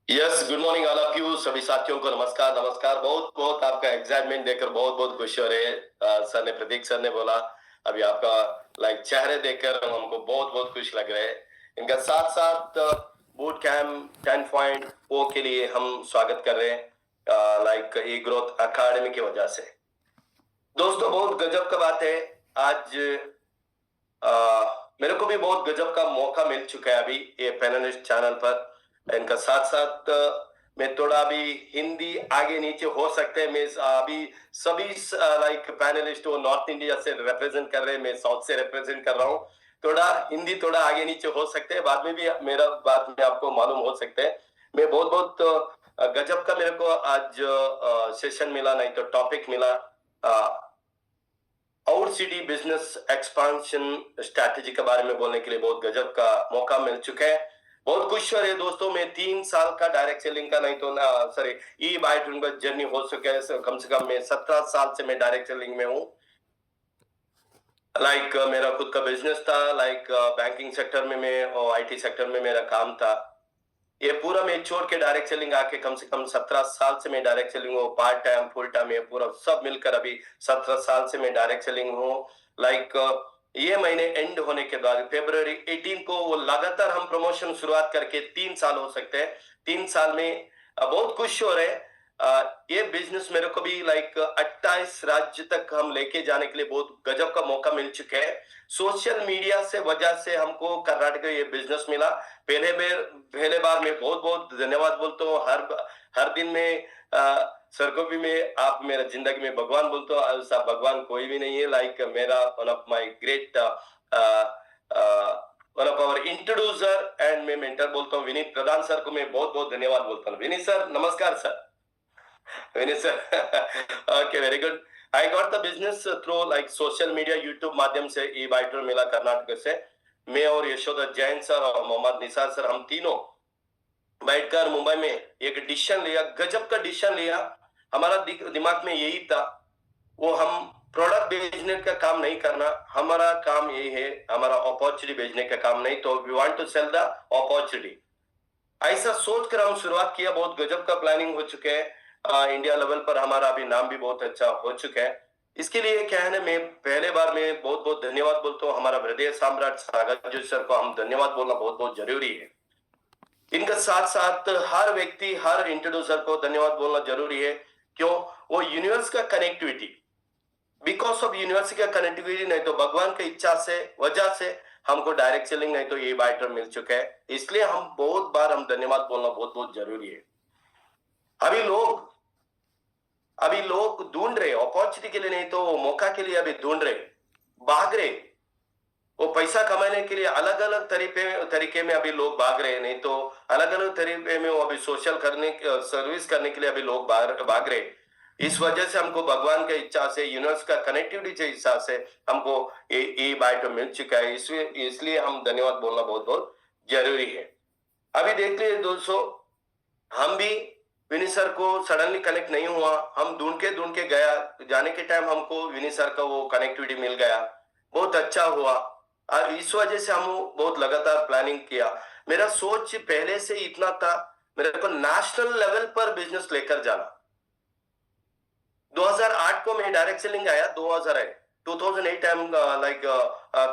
Yes, good morning all of you. सभी साथियों को नमस्कार नमस्कार। बहुत बहुत आपका एग्जाइटमेंट देखकर बहुत बहुत खुशी हो रही है। सर ने, प्रतीक सर ने बोला अभी आपका चेहरे देखकर हमको बहुत बहुत खुश लग रहे हैं। इनका साथ साथ बूट कैम्प 10.0 के लिए हम स्वागत कर रहे हैं ई ग्रोथ अकादमी की वजह से। दोस्तों, बहुत गजब का बात है। आज मेरे को भी बहुत गजब का मौका मिल चुका है अभी ये पैनलिस्ट चैनल पर। इनका साथ साथ मैं थोड़ा अभी हिंदी आगे नीचे हो सकते हैं। मैं अभी सभी पैनलिस्ट वो नॉर्थ इंडिया से रिप्रेजेंट कर रहे हैं, मैं साउथ से रिप्रेजेंट कर रहा हूँ। थोड़ा हिंदी थोड़ा आगे नीचे हो सकते हैं, बाद में भी मेरा बात में आपको मालूम हो सकते हैं। मैं बहुत बहुत गजब का मेरे को आज सेशन मिला, नहीं तो टॉपिक मिला। Out city business expansion strategy के बारे में बोलने के लिए बहुत गजब का मौका मिल चुका है। बहुत खुश हो रहे दोस्तों। मैं 3 साल का डायरेक्ट सेलिंग का नहीं तो सॉरी ई बाय जर्नी हो चुका है। कम से कम मैं 17 साल से मैं डायरेक्ट सेलिंग में हूँ। मेरा खुद का बिजनेस था, बैंकिंग सेक्टर में मैं और आईटी सेक्टर में मेरा काम था। ये पूरा मैं छोड़ के डायरेक्ट सेलिंग आके कम से कम 17 साल से मैं डायरेक्ट सेलिंग हूँ। पार्ट टाइम फुल टाइम ये पूरा सब मिलकर अभी 17 साल से मैं डायरेक्ट सेलिंग हूँ। ये महीने एंड होने के बाद फरवरी 18 को वो लगातार हम प्रमोशन शुरुआत करके 3 साल हो सकते हैं। 3 साल में बहुत खुश हो रहे हैं। ये बिजनेस मेरे को भी 28 राज्य तक हम लेके जाने के लिए बहुत गजब का मौका मिल चुका है। सोशल मीडिया से वजह से हमको कर्नाटक ये बिजनेस मिला। पहले बार मैं बहुत बहुत धन्यवाद बोलता हूँ। हर दिन में सर को भी मैं आप मेरा जिंदगी में भगवान बोलता हूँ। ऐसा भगवान कोई भी नहीं है। मेरा one of my great one of our introducer and मैं मेंटर बोलता हूँ विनीत प्रधान सर को मैं बहुत बहुत धन्यवाद बोलता हूँ। विनीत सर नमस्कार sir. Vinny sir, okay, very good. I got the business through social media, YouTube माध्यम से ई बाइटर मिला कर्नाटक से। मैं और यशोदा जैन सर और मोहम्मद निसार सर हम तीनों बैठकर मुंबई में एक डिसीजन लिया, गजब का डिसीजन लिया। हमारा दिमाग में यही था, वो हम प्रोडक्ट बेचने का काम नहीं करना, हमारा काम यही है, हमारा अपॉर्चुनिटी बेचने का काम नहीं, तो we want to sell the opportunity. ऐसा सोचकर हम शुरुआत किया। बहुत गजब का प्लानिंग हो चुके हैं। इंडिया लेवल पर हमारा अभी नाम भी बहुत अच्छा हो चुका है। इसके लिए क्या है ना, मैं पहले बार में बहुत बहुत धन्यवाद बोलता हूँ हमारा हृदय सम्राट सागर जी सर को। हम धन्यवाद बोलना बहुत बहुत जरूरी है। इनका साथ साथ हर व्यक्ति, हर इंट्रोड्यूसर को धन्यवाद बोलना जरूरी है। क्यों? वो यूनिवर्स का कनेक्टिविटी, बिकॉज ऑफ यूनिवर्स का कनेक्टिविटी, नहीं तो भगवान की इच्छा से वजह से हमको डायरेक्ट सेलिंग नहीं तो ये बाइटर मिल चुका है। इसलिए हम बहुत बार हम धन्यवाद बोलना बहुत बहुत जरूरी है। अभी लोग ढूंढ रहे अपॉर्चुनिटी के लिए, नहीं तो मौका के लिए अभी ढूंढ रहे, भाग रहे। वो पैसा कमाने के लिए अलग अलग तरीके में अभी लोग भाग रहे, नहीं तो अलग अलग तरीके में वो अभी सोशल करने सर्विस करने के लिए अभी लोग भाग रहे। इस वजह से हमको भगवान की इच्छा से, यूनिवर्स का कनेक्टिविटी के हिसाब से हमको ये बाइट मिल चुका है। इसलिए हम धन्यवाद बोलना बहुत बहुत जरूरी है। अभी देख लीजिए दोस्तों, हम भी विनी सर को सडनली कनेक्ट नहीं हुआ, हम ढूंढ के गया। जाने के टाइम हमको विनी सर का वो कनेक्टिविटी मिल गया, बहुत अच्छा हुआ। और इस वजह से हम बहुत लगातार प्लानिंग किया। मेरा सोच पहले से इतना था, मेरे को नेशनल लेवल पर बिजनेस लेकर जाना। 2008 को मैं डायरेक्ट सेलिंग आया। 2008 I am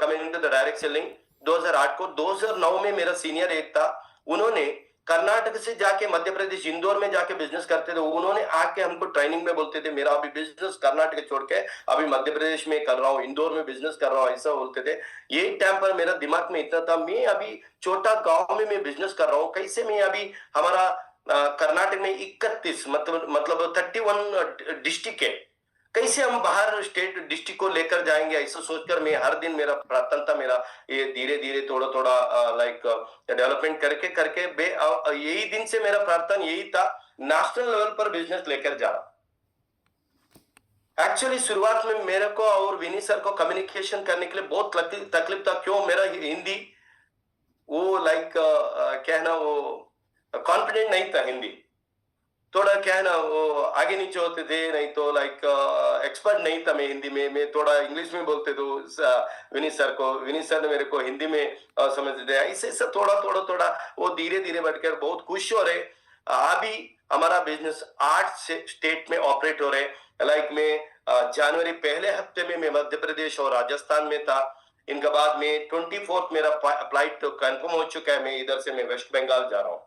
coming into the direct selling. 2008 को 2009 में मेरा सीनियर एक था, उन्होंने कर्नाटक से जाके मध्य प्रदेश इंदौर में जाके बिजनेस करते थे। उन्होंने आके हमको ट्रेनिंग में बोलते थे, मेरा अभी बिजनेस कर्नाटक छोड़ के अभी मध्य प्रदेश में कर रहा हूँ, इंदौर में बिजनेस कर रहा हूँ, ऐसा बोलते थे। ये टाइम पर मेरा दिमाग में इतना था, मैं अभी छोटा गांव में मैं बिजनेस कर रहा हूँ, कैसे मैं अभी हमारा कर्नाटक में 31 मतलब 31 डिस्ट्रिक्ट है, कैसे हम बाहर स्टेट डिस्ट्रिक्ट को लेकर जाएंगे, ऐसा सोचकर मैं हर दिन मेरा प्रार्थना था, मेरा ये धीरे धीरे थोड़ा थोड़ा डेवलपमेंट करके करके यही दिन से मेरा प्रार्थना यही था, नेशनल लेवल पर बिजनेस लेकर जाना। एक्चुअली शुरुआत में मेरे को और विनी सर को कम्युनिकेशन करने के लिए बहुत तकलीफ था। क्यों? मेरा हिंदी वो क्या है ना, वो कॉन्फिडेंट नहीं था। हिंदी थोड़ा क्या है ना, वो आगे नीचे होते थे, नहीं तो एक्सपर्ट नहीं था मैं हिंदी में। मैं थोड़ा इंग्लिश में बोलते थे विनीत सर ने मेरे को हिंदी में समझते थे। ऐसे ऐसा थोड़ा थोड़ा थोड़ा वो धीरे धीरे बढ़कर बहुत खुश हो रहे। अभी हमारा बिजनेस 8 से स्टेट में ऑपरेट हो रहे हैं। लाइक मैं जनवरी पहले हफ्ते में मैं मध्य प्रदेश और राजस्थान में था। इनके बाद में 24 मेरा फ्लाइट तो कंफर्म हो चुका है, मैं इधर से मैं वेस्ट बंगाल जा रहा हूँ।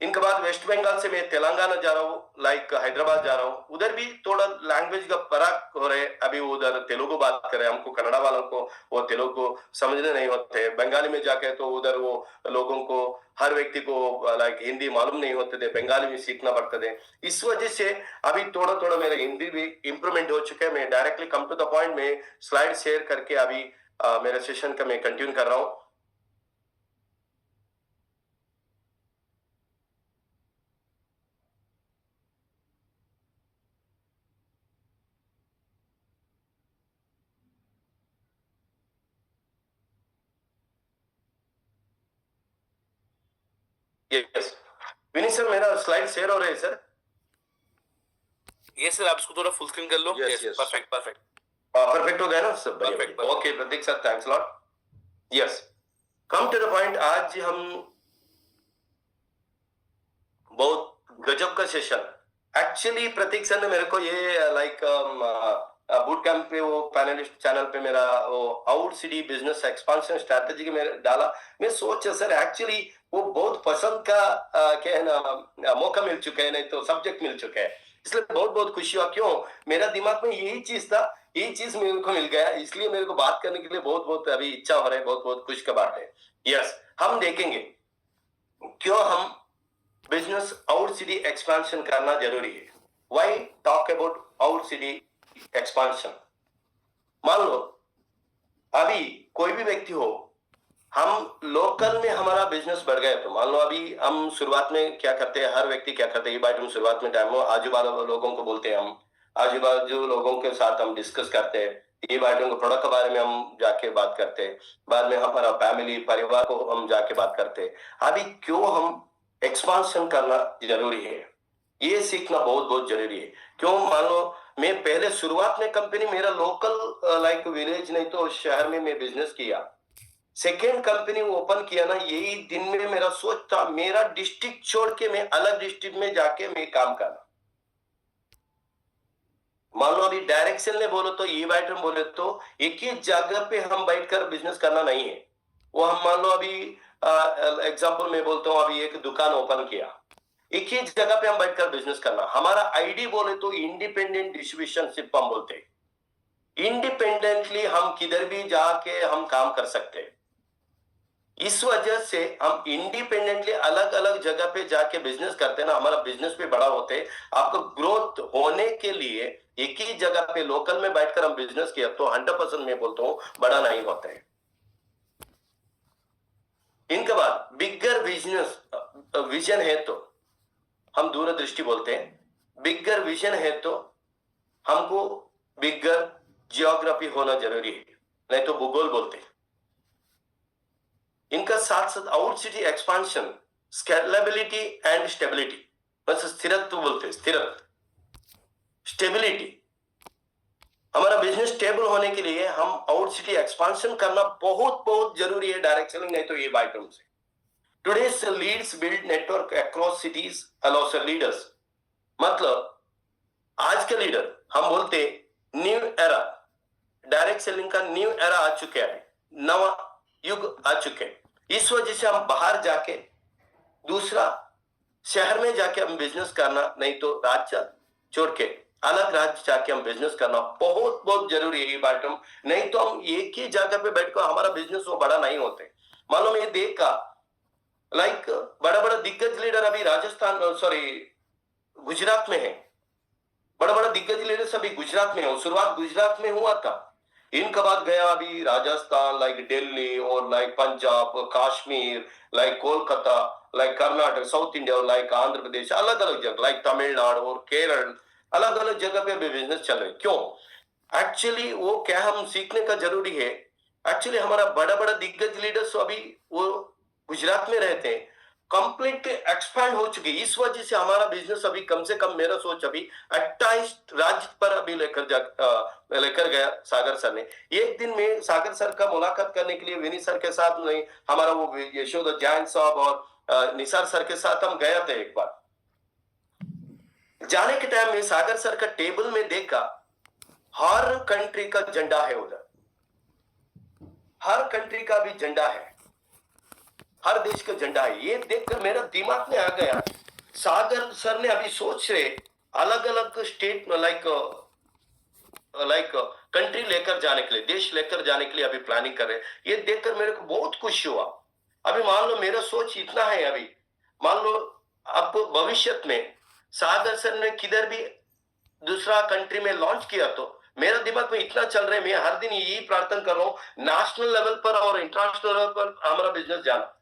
इनके बाद वेस्ट बंगाल से मैं तेलंगाना जा रहा हूँ, लाइक हैदराबाद जा रहा हूँ। उधर भी थोड़ा लैंग्वेज का फर्क हो रहे। अभी उधर तेलुगु बात कर रहे हैं, हमको कन्नड़ा वालों को वो तेलुगु समझने नहीं होते। बंगाली में जाके तो उधर वो लोगों को, हर व्यक्ति को लाइक हिंदी मालूम नहीं होते थे, बंगाली में सीखना पड़ते थे। इस वजह से अभी थोड़ा थोड़ा मेरा हिंदी भी इंप्रूवमेंट हो चुका है। मैं directly come to the point में स्लाइड शेयर करके अभी मेरे सेशन का मैं कंटिन्यू कर रहा हूँ। यस विनीत सर, मेरा स्लाइड शेयर हो रहा है सर? यस सर, आप इसको थोड़ा फुल स्क्रीन कर लो। Yes yes, perfect perfect perfect हो गया ना सब? Perfect. Okay Prateek sir, thanks lot. Yes, come to the point. आज हम बहुत गजब का सेशन, एक्चुअली प्रतीक सर ने मेरे को ये लाइक बूट कैंप पे वो पैनलिस्ट चैनल पे मेरा वो out city business expansion strategy के मेरे डाला। मैं सोचा सर एक्चुअली वो बहुत पसंद का क्या है ना मौका मिल चुका है, नहीं तो सब्जेक्ट मिल चुका है, इसलिए बहुत बहुत खुशी हुआ। क्यों, मेरा दिमाग में यही चीज था, यही चीज मेरे को मिल गया, इसलिए मेरे को बात करने के लिए बहुत बहुत अभी इच्छा हो रहा है, बहुत बहुत खुश का बात है। यस, हम देखेंगे क्यों हम बिजनेस आउट सिटी एक्सपेंशन करना जरूरी है। Why talk about out city expansion? मान लो अभी कोई भी व्यक्ति हो, हम लोकल में हमारा बिजनेस बढ़ गया, तो मान लो अभी हम शुरुआत में क्या करते हैं, हर व्यक्ति क्या करते हैं, ये बात हम शुरुआत में टाइम आजू बाजू लोगों को बोलते हैं, हम आजू बाजू लोगों के साथ हम डिस्कस करते हैं, ये बातों को प्रोडक्ट के बारे में हम जाके बात करते हैं, बाद में हमारा फैमिली परिवार को हम जाके बात करते हैं। अभी क्यों हम एक्सपांशन करना जरूरी है, ये सीखना बहुत बहुत जरूरी है। क्यों, मान लो मैं पहले शुरुआत में कंपनी मेरा लोकल लाइक विलेज नहीं तो शहर में मैं बिजनेस किया, सेकेंड कंपनी ओपन किया ना, यही दिन में मेरा सोच था मेरा डिस्ट्रिक्ट छोड़ के मैं अलग डिस्ट्रिक्ट में जाके मैं काम करना। मान लो अभी डायरेक्शन ने बोलो तो ये बाइट में बोले तो एक ही जगह पे हम बैठकर बिजनेस करना नहीं है। वो हम मान लो अभी एग्जांपल में बोलता हूँ, अभी एक दुकान ओपन किया, एक ही जगह पे हम बैठकर बिजनेस करना। हमारा आईडी बोले तो इंडिपेंडेंट डिस्ट्रीब्यूशनशिप हम बोलते हैं, इंडिपेंडेंटली हम किधर भी जाके हम काम कर सकते हैं। इस वजह से हम इंडिपेंडेंटली अलग अलग जगह पे जाके बिजनेस करते हैं ना, हमारा बिजनेस भी बड़ा होते हैं। आपको ग्रोथ होने के लिए एक ही जगह पे लोकल में बैठकर हम बिजनेस किया तो 100% मैं बोलता हूँ बड़ा नहीं होता है। इनके बाद बिगर बिजनेस विजन है तो हम दूरदृष्टि बोलते हैं, बिगर विजन है तो हमको बिगर जियोग्राफी होना जरूरी है, नहीं तो भूगोल बोलते हैं। इनका साथ साथ out city expansion, scalability and stability, बस स्थिरत्व बोलते हैं, स्थिरत्व स्टेबिलिटी। हमारा बिजनेस स्टेबल होने के लिए हम आउट सिटी एक्सपांशन करना बहुत बहुत जरूरी है, डायरेक्ट सेलिंग नहीं तो ये बाइटम से। Today's leads build network across cities allows leaders, मतलब आज के लीडर हम बोलते न्यू एरा, डायरेक्ट सेलिंग का न्यू एरा आ चुका है, नवा युग आ चुके हैं। इस वजह से हम बाहर जाके दूसरा शहर में जाके हम बिजनेस करना, नहीं तो राज्य छोड़ के अलग राज्य जाके हम बिजनेस करना बहुत बहुत जरूरी है ये बात हम, नहीं तो हम एक ही जगह पे बैठकर हमारा बिजनेस वो बड़ा नहीं होते। मालूम ये देखा लाइक बड़ा बड़ा दिग्गज लीडर अभी राजस्थान सॉरी गुजरात में है, बड़ा बड़ा दिग्गज लीडर सभी गुजरात में है, शुरुआत गुजरात में हुआ था, इनका बाद गया अभी राजस्थान, लाइक दिल्ली और like Punjab, Kashmir, like Kolkata, like Karnataka, south India और लाइक आंध्र प्रदेश, अलग अलग जगह लाइक तमिलनाडु और केरल, अलग अलग जगह पे भी बिजनेस चल रहे। क्यों, एक्चुअली वो क्या हम सीखने का जरूरी है। एक्चुअली हमारा बड़ा बड़ा दिग्गज लीडर्स अभी वो गुजरात में रहते हैं, कंप्लीट एक्सपैंड हो चुकी, इस वजह से हमारा बिजनेस अभी कम से कम मेरा सोच अभी 28 राज्य पर अभी लेकर गया सागर सर ने। एक दिन में सागर सर का मुलाकात करने के लिए विनीत सर के साथ नहीं, हमारा वो यशोदा जैन साहब और निसार सर के साथ हम गए थे एक बार। जाने के टाइम में सागर सर का टेबल में देखा, हर कंट्री का झंडा है उधर, हर कंट्री का भी झंडा है, हर देश का झंडा है। ये देखकर मेरा दिमाग में आ गया, सागर सर ने अभी सोच रहे अलग अलग स्टेट में लाइक कंट्री लेकर जाने के लिए, देश लेकर जाने के लिए अभी प्लानिंग कर रहे। ये देखकर मेरे को बहुत खुशी हुआ। अभी मान लो मेरा सोच इतना है, अभी मान लो अब भविष्य में सागर सर ने किधर भी दूसरा कंट्री में लॉन्च किया तो मेरा दिमाग में इतना चल रहा है, मैं हर दिन यही प्रार्थना कर रहा हूं नेशनल लेवल पर और इंटरनेशनल लेवल पर हमारा बिजनेस जाना।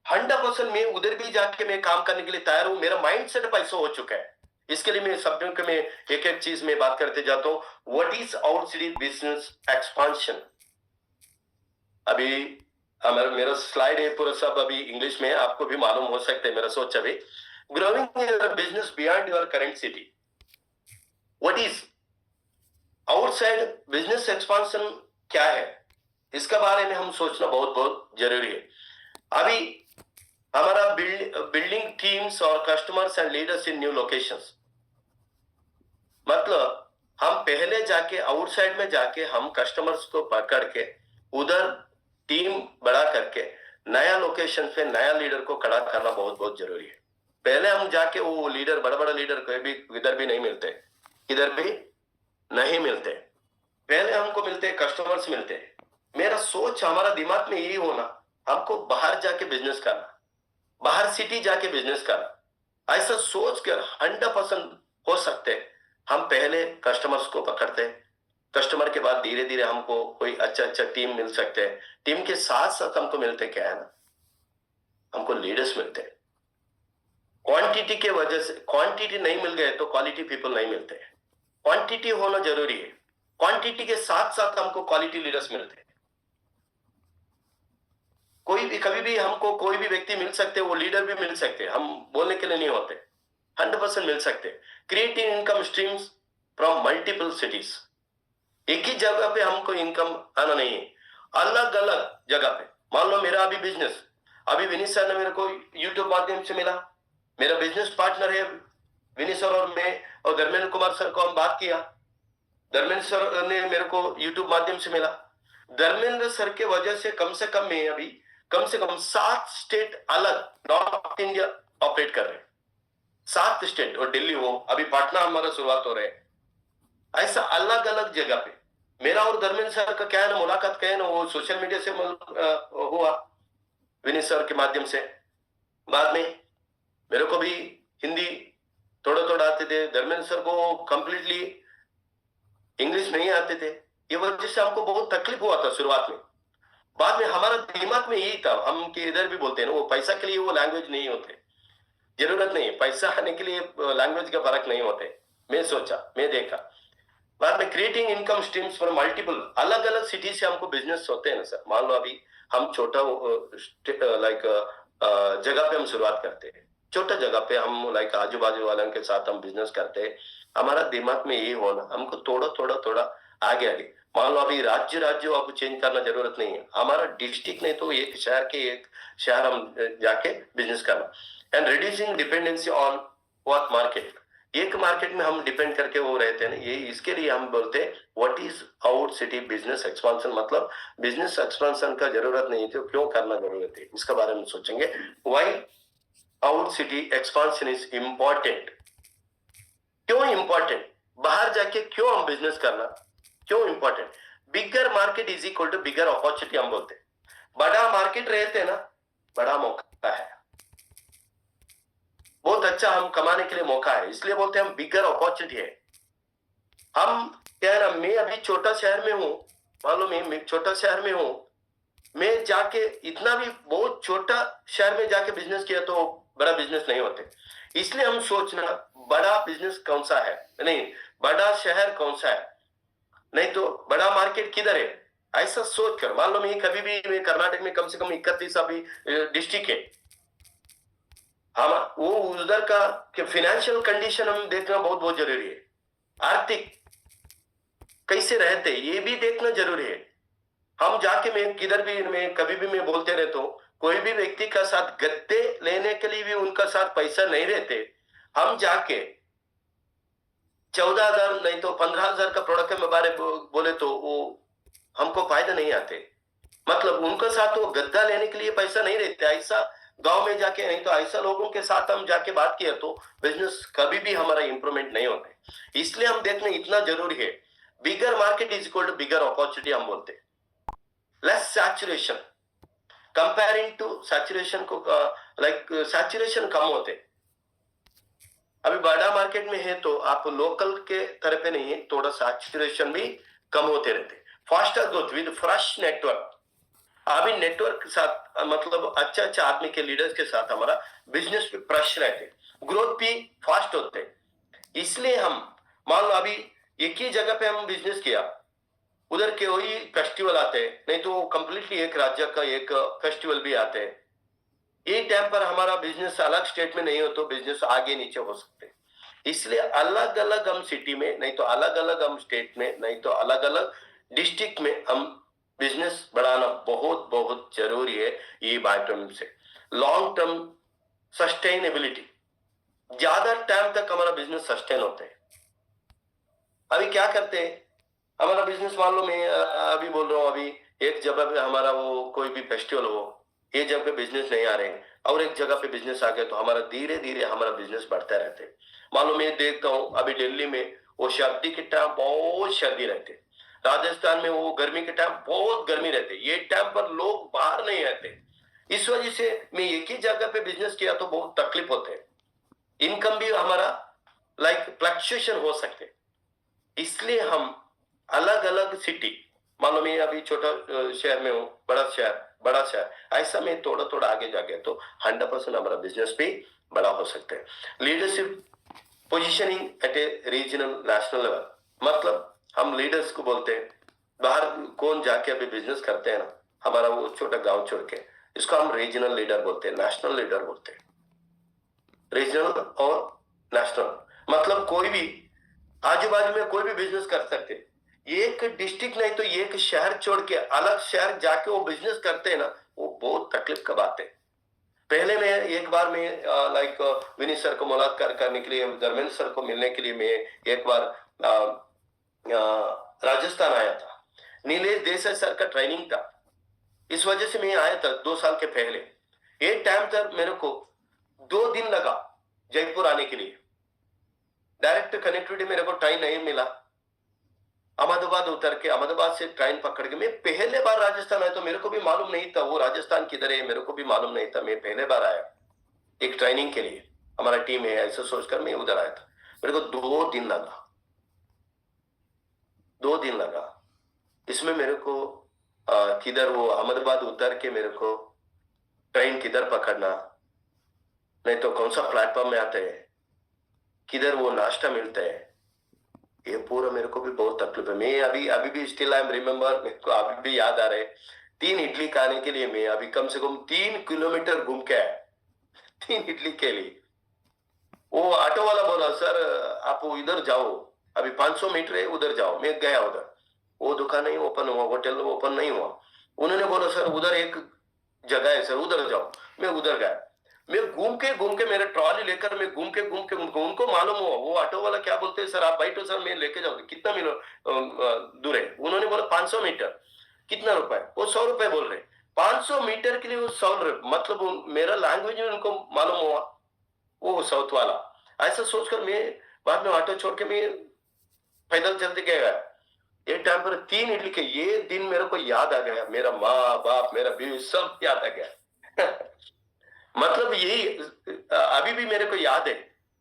100% मैं उधर भी जाके मैं काम करने के लिए तैयार हूं। मेरा माइंड सेटअप ऐसा हो चुका है। इसके लिए मैं सब में एक एक चीज में बात करते जाता हूं। What is our city business expansion. अभी मेरा स्लाइड है पूरा सब अभी इंग्लिश में, आपको भी मालूम हो सकता है मेरा सोच। अभी growing your business beyond your current city, what is outside business expansion क्या है, इसका बारे में हम सोचना बहुत बहुत जरूरी है। अभी हमारा बिल्डिंग टीम्स और customers and leaders in new locations, मतलब हम पहले जाके आउटसाइड में जाके हम कस्टमर्स को पकड़ के उधर टीम बड़ा करके नया लोकेशन पे नया लीडर को खड़ा करना बहुत बहुत जरूरी है। पहले हम जाके वो लीडर, बड़ा बड़ा लीडर कोई भी इधर भी नहीं मिलते, इधर भी नहीं मिलते, पहले हमको मिलते कस्टमर्स मिलते। मेरा सोच, हमारा दिमाग में यही होना, हमको बाहर जाके बिजनेस करना, बाहर सिटी जाके बिजनेस करना। ऐसा सोच कर 100% हो सकते हम पहले कस्टमर्स को पकड़ते, कस्टमर के बाद धीरे धीरे हमको कोई अच्छा टीम मिल सकते हैं। टीम के साथ साथ हमको मिलते क्या है ना, हमको लीडर्स मिलते हैं। क्वांटिटी के वजह से, क्वांटिटी नहीं मिल गए तो क्वालिटी पीपल नहीं मिलते। क्वांटिटी होना जरूरी है, क्वांटिटी के साथ साथ हमको क्वालिटी लीडर्स मिलते हैं। कोई भी कभी भी हमको कोई भी व्यक्ति मिल सकते, वो लीडर भी मिल सकते, हम बोलने के लिए नहीं होते, 100% मिल सकते। Creating income streams from multiple cities, एक ही जगह पे हमको इनकम आना नहीं है, अलग अलग जगह पे। मान लो मेरा अभी बिजनेस, अभी विनीत सर ने मेरे को यूट्यूब माध्यम से मिला, मेरा बिजनेस पार्टनर है विनीत सर और मैं, और धर्मेंद्र कुमार सर को हम बात किया, धर्मेंद्र सर ने मेरे को यूट्यूब माध्यम से मिला। धर्मेंद्र सर के वजह से कम मैं अभी कम से कम 7 स्टेट अलग नॉर्थ इंडिया ऑपरेट कर रहे हैं, 7 स्टेट, और दिल्ली हो, अभी पटना हमारा शुरुआत हो रहे हैं। ऐसा अलग अलग जगह पे मेरा और धर्मेंद्र सर का क्या है ना, मुलाकात क्या है ना, वो सोशल मीडिया से हुआ विनीत सर के माध्यम से। बाद में मेरे को भी हिंदी थोड़ा थोड़ा आते थे, धर्मेंद्र सर को कंप्लीटली इंग्लिश नहीं आते थे, ये वजह से हमको बहुत तकलीफ हुआ था शुरुआत में। बाद में हमारा दिमाग में यही था, हम कि इधर भी बोलते हैं ना, वो पैसा के लिए वो लैंग्वेज नहीं होते, जरूरत नहीं है, पैसा आने के लिए लैंग्वेज का फर्क नहीं होते। मैं सोचा, मैं देखा, बाद में creating income streams for multiple, अलग अलग सिटी से हमको बिजनेस होते हैं ना सर। मान लो अभी हम छोटा लाइक जगह पे हम शुरुआत करते हैं, छोटा जगह पे हम लाइक आजू बाजू वालों के साथ हम बिजनेस करते हैं। हमारा दिमाग में यही होना, हमको थोड़ा थोड़ा थोड़ा आगे आगे, मान लो अभी राज्य अब चेंज करना जरूरत नहीं है, हमारा डिस्ट्रिक्ट नहीं तो एक शहर हम जाके बिजनेस करना। And reducing dependency on what market, एक मार्केट में हम डिपेंड करके वो रहते हैं ना, ये इसके लिए हम बोलते हैं what is out city business expansion. मतलब बिजनेस एक्सपांशन का जरूरत नहीं है तो क्यों करना जरूरत है, इसके बारे में सोचेंगे। Why out city expansion is important, क्यों इंपॉर्टेंट, बाहर जाके क्यों हम बिजनेस करना, क्यों important. Bigger market is equal to bigger opportunity, हम बोलते हैं बड़ा मार्केट रहते ना, बड़ा मौका है, बहुत अच्छा हम कमाने के लिए मौका है, इसलिए बोलते हैं हम बिगर अपॉर्चुनिटी है। हम क्या ना, मैं अभी छोटा शहर में हूं, मान लो मैं छोटा शहर में हूं, मैं जाके इतना भी बहुत छोटा शहर में जाके बिजनेस किया तो बड़ा बिजनेस नहीं होते। इसलिए हम सोचना बड़ा बिजनेस कौन सा है, नहीं बड़ा शहर कौन सा है, नहीं तो बड़ा मार्केट किधर है, ऐसा सोच कर। मान लो मैं कभी भी कर्नाटक में कम से कम 31 अभी डिस्ट्रिक्ट है, हम वो उधर का फाइनेंशियल कंडीशन हम देखना बहुत बहुत जरूरी है, आर्थिक कैसे रहते ये भी देखना जरूरी है। हम जाके मैं किधर भी मैं कभी भी मैं बोलते रहता हूँ कोई भी व्यक्ति का साथ गद्दे लेने के लिए भी उनका साथ पैसा नहीं रहते, हम जाके 14,000 नहीं तो 15,000 का प्रोडक्ट के बारे बोले तो वो हमको फायदा नहीं आते। मतलब उनके साथ तो गद्दा लेने के लिए पैसा नहीं रहता। ऐसा गांव में जाके नहीं तो ऐसा लोगों के साथ हम जाके बात किया तो बिजनेस कभी भी हमारा इंप्रूवमेंट नहीं होता। इसलिए हम देखना इतना जरूरी है। Bigger market is equal to bigger opportunity हम बोलते। Less saturation comparing to saturation को लाइक सैचुरेशन कम होते। अभी बड़ा मार्केट में है तो आप लोकल के तरह पे नहीं है, थोड़ा सैचुरेशन भी कम होते रहते। Faster growth with fresh network. अभी नेटवर्क के साथ मतलब अच्छा अच्छा आदमी के लीडर्स के साथ हमारा बिजनेस पे फ्रेश रहते, ग्रोथ भी फास्ट होते। इसलिए हम मान लो अभी एक ही जगह पे हम बिजनेस किया, उधर के वही फेस्टिवल आते हैं, नहीं तो कंप्लीटली एक राज्य का एक फेस्टिवल भी आते हैं। एक टाइम पर हमारा बिजनेस अलग स्टेट में नहीं हो तो बिजनेस आगे नीचे हो सकते। इसलिए अलग अलग हम सिटी में नहीं तो अलग अलग हम स्टेट में नहीं तो अलग अलग डिस्ट्रिक्ट में हम बिजनेस बढ़ाना बहुत बहुत जरूरी है। ये बायोटर्म से लॉन्ग टर्म सस्टेनेबिलिटी, ज्यादा टाइम तक हमारा बिजनेस सस्टेन होते हैं। अभी क्या करते हैं, हमारा बिजनेस मान लो मैं अभी बोल रहा हूँ, अभी एक जगह पे हमारा वो कोई भी फेस्टिवल हो, ये जगह पे बिजनेस नहीं आ रहे हैं और एक जगह पे बिजनेस आ गया तो हमारा धीरे धीरे हमारा बिजनेस बढ़ता रहते हैं। मान लो मैं देखता हूँ अभी दिल्ली में वो सर्दी के टाइम बहुत सर्दी रहते, राजस्थान में वो गर्मी के टाइम बहुत गर्मी रहते, ये टाइम पर लोग बाहर नहीं रहते। इस वजह से मैं एक ही जगह पे बिजनेस किया तो बहुत तकलीफ होते हैं, इनकम भी हमारा लाइक फ्लक्चुएशन हो सकते। इसलिए हम अलग अलग सिटी, मान लो मैं अभी छोटा शहर में हूँ, बड़ा शहर, ऐसा में थोड़ा थोड़ा आगे जाके तो 100% हमारा बिजनेस भी बड़ा हो सकता है। Leadership positioning at a regional national level, मतलब हम लीडर्स को बोलते हैं बाहर कौन जाके अभी बिजनेस करते हैं ना, हमारा वो छोटा गांव छोड़ के, इसको हम रीजनल लीडर बोलते हैं, नेशनल लीडर बोलते हैं। रीजनल और नेशनल मतलब कोई भी आजू बाजू में कोई भी बिजनेस कर सकते, एक डिस्ट्रिक्ट नहीं तो एक शहर छोड़ के अलग शहर जाके वो बिजनेस करते हैं ना, वो बहुत तकलीफ का बात है। पहले मैं एक बार मैं लाइक विनीत सर को मुलाकात करने के लिए, धर्मेंद्र सर को मिलने के लिए मैं एक बार राजस्थान आया था। नीलेश देसाई सर का ट्रेनिंग था, इस वजह से मैं आया था 2 साल के पहले। एक टाइम तक मेरे को 2 दिन लगा जयपुर आने के लिए, डायरेक्ट कनेक्टिविटी मेरे को ट्रेन नहीं मिला। अहमदाबाद उतर के अहमदाबाद से ट्रेन पकड़ के मैं पहले बार राजस्थान आया तो मेरे को भी मालूम नहीं था वो राजस्थान किधर है, मेरे को भी मालूम नहीं था। मैं पहले बार आया एक ट्रेनिंग के लिए, हमारा टीम है ऐसा सोचकर मैं उधर आया था। मेरे को 2 दिन लगा, 2 दिन लगा। इसमें मेरे को किधर वो अहमदाबाद उतर के मेरे को ट्रेन किधर पकड़ना, नहीं तो कौन सा प्लेटफॉर्म में आते हैं, किधर वो नाश्ता मिलता है, ये पूरा मेरे को भी बहुत तकलीफ है। मैं अभी अभी भी स्टिल आई एम रिमेम्बर, मेरे को अभी भी याद आ रहे 3 इडली खाने के लिए मैं अभी कम से कम 3 किलोमीटर घूम के आया 3 इडली के लिए। वो ऑटो वाला बोला सर आप इधर जाओ, अभी 500 मीटर है उधर जाओ। मैं गया उधर, वो दुकान नहीं ओपन हुआ, होटल ओपन नहीं हुआ। उन्होंने बोला सर उधर एक जगह है सर उधर जाओ। मैं उधर गया, मैं घूम के मेरे ट्रॉली लेकर मैं घूम के उनको मालूम हुआ, वो ऑटो वाला क्या बोलते हैं सर आप बैठो सर मैं लेके जाऊंगा, कितना दूर है। उन्होंने बोला 500 मीटर, कितना रुपए, वो 100 रुपए बोल रहे। 500 मीटर के लिए वो 100 मतलब मेरा लैंग्वेज में उनको मालूम हुआ वो साउथ वाला। ऐसा सोचकर मैं बाद में ऑटो छोड़ के मैं पैदल चलते गया। एक टाइम पर 3 इडली के ये दिन मेरे को याद आ गया, मेरा माँ बाप मेरा बीवी सब याद आ गया मतलब यही अभी भी मेरे को याद है।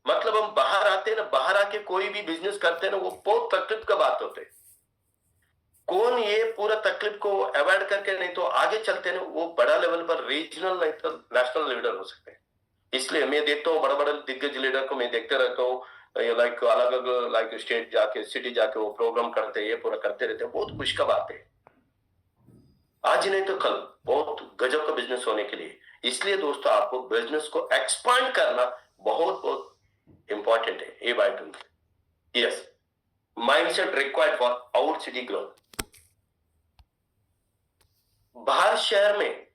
मतलब हम बाहर आते हैं ना, बाहर आके कोई भी बिजनेस करते हैं ना, वो बहुत तकलीफ का बात होते है। कौन ये पूरा तकलीफ को अवॉइड करके नहीं तो आगे चलते हैं ना, वो बड़ा लेवल पर रीजनल नहीं तो नेशनल लीडर हो सकते हैं। इसलिए मैं देखता हूँ बड़ा बड़ा दिग्गज लीडर को मैं देखते रहता हूँ, लाइक अलग अलग लाइक स्टेट जाके सिटी जाके वो प्रोग्राम करते हैं, ये पूरा करते रहते हैं। बहुत खुश का बात है, आज नहीं तो कल बहुत गजब का बिजनेस होने के लिए। इसलिए दोस्तों आपको बिजनेस को एक्सपांड करना बहुत बहुत इंपॉर्टेंट है। A by to yes mindset required for out city growth. बाहर शहर में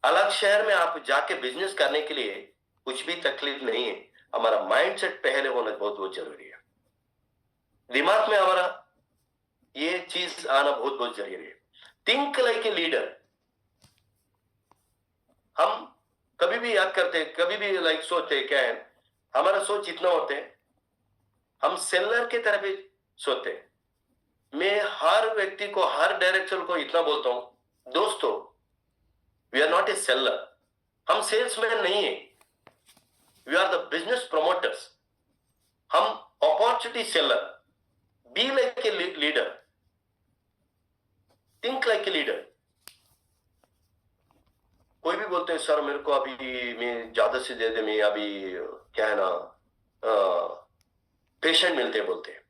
अलग शहर में आप जाके बिजनेस करने के लिए कुछ भी तकलीफ नहीं है, हमारा माइंडसेट पहले होना बहुत बहुत जरूरी है। दिमाग में हमारा ये चीज आना बहुत बहुत जरूरी है। Think like a leader. हम कभी भी याद करते, कभी भी लाइक सोचते क्या है, हमारा सोच इतना होते हैं, हम सेलर के तरह भी सोचते हैं। मैं हर व्यक्ति को, हर डायरेक्टर को इतना बोलता हूं, दोस्तों we are not a seller, हम सेल्समैन नहीं है, we are the business promoters. हम opportunity seller. Be like a leader, think like a leader. कोई भी बोलते हैं सर मेरे को अभी मैं ज्यादा से ज्यादा मैं अभी क्या है ना पेशेंट मिलते बोलते हैं।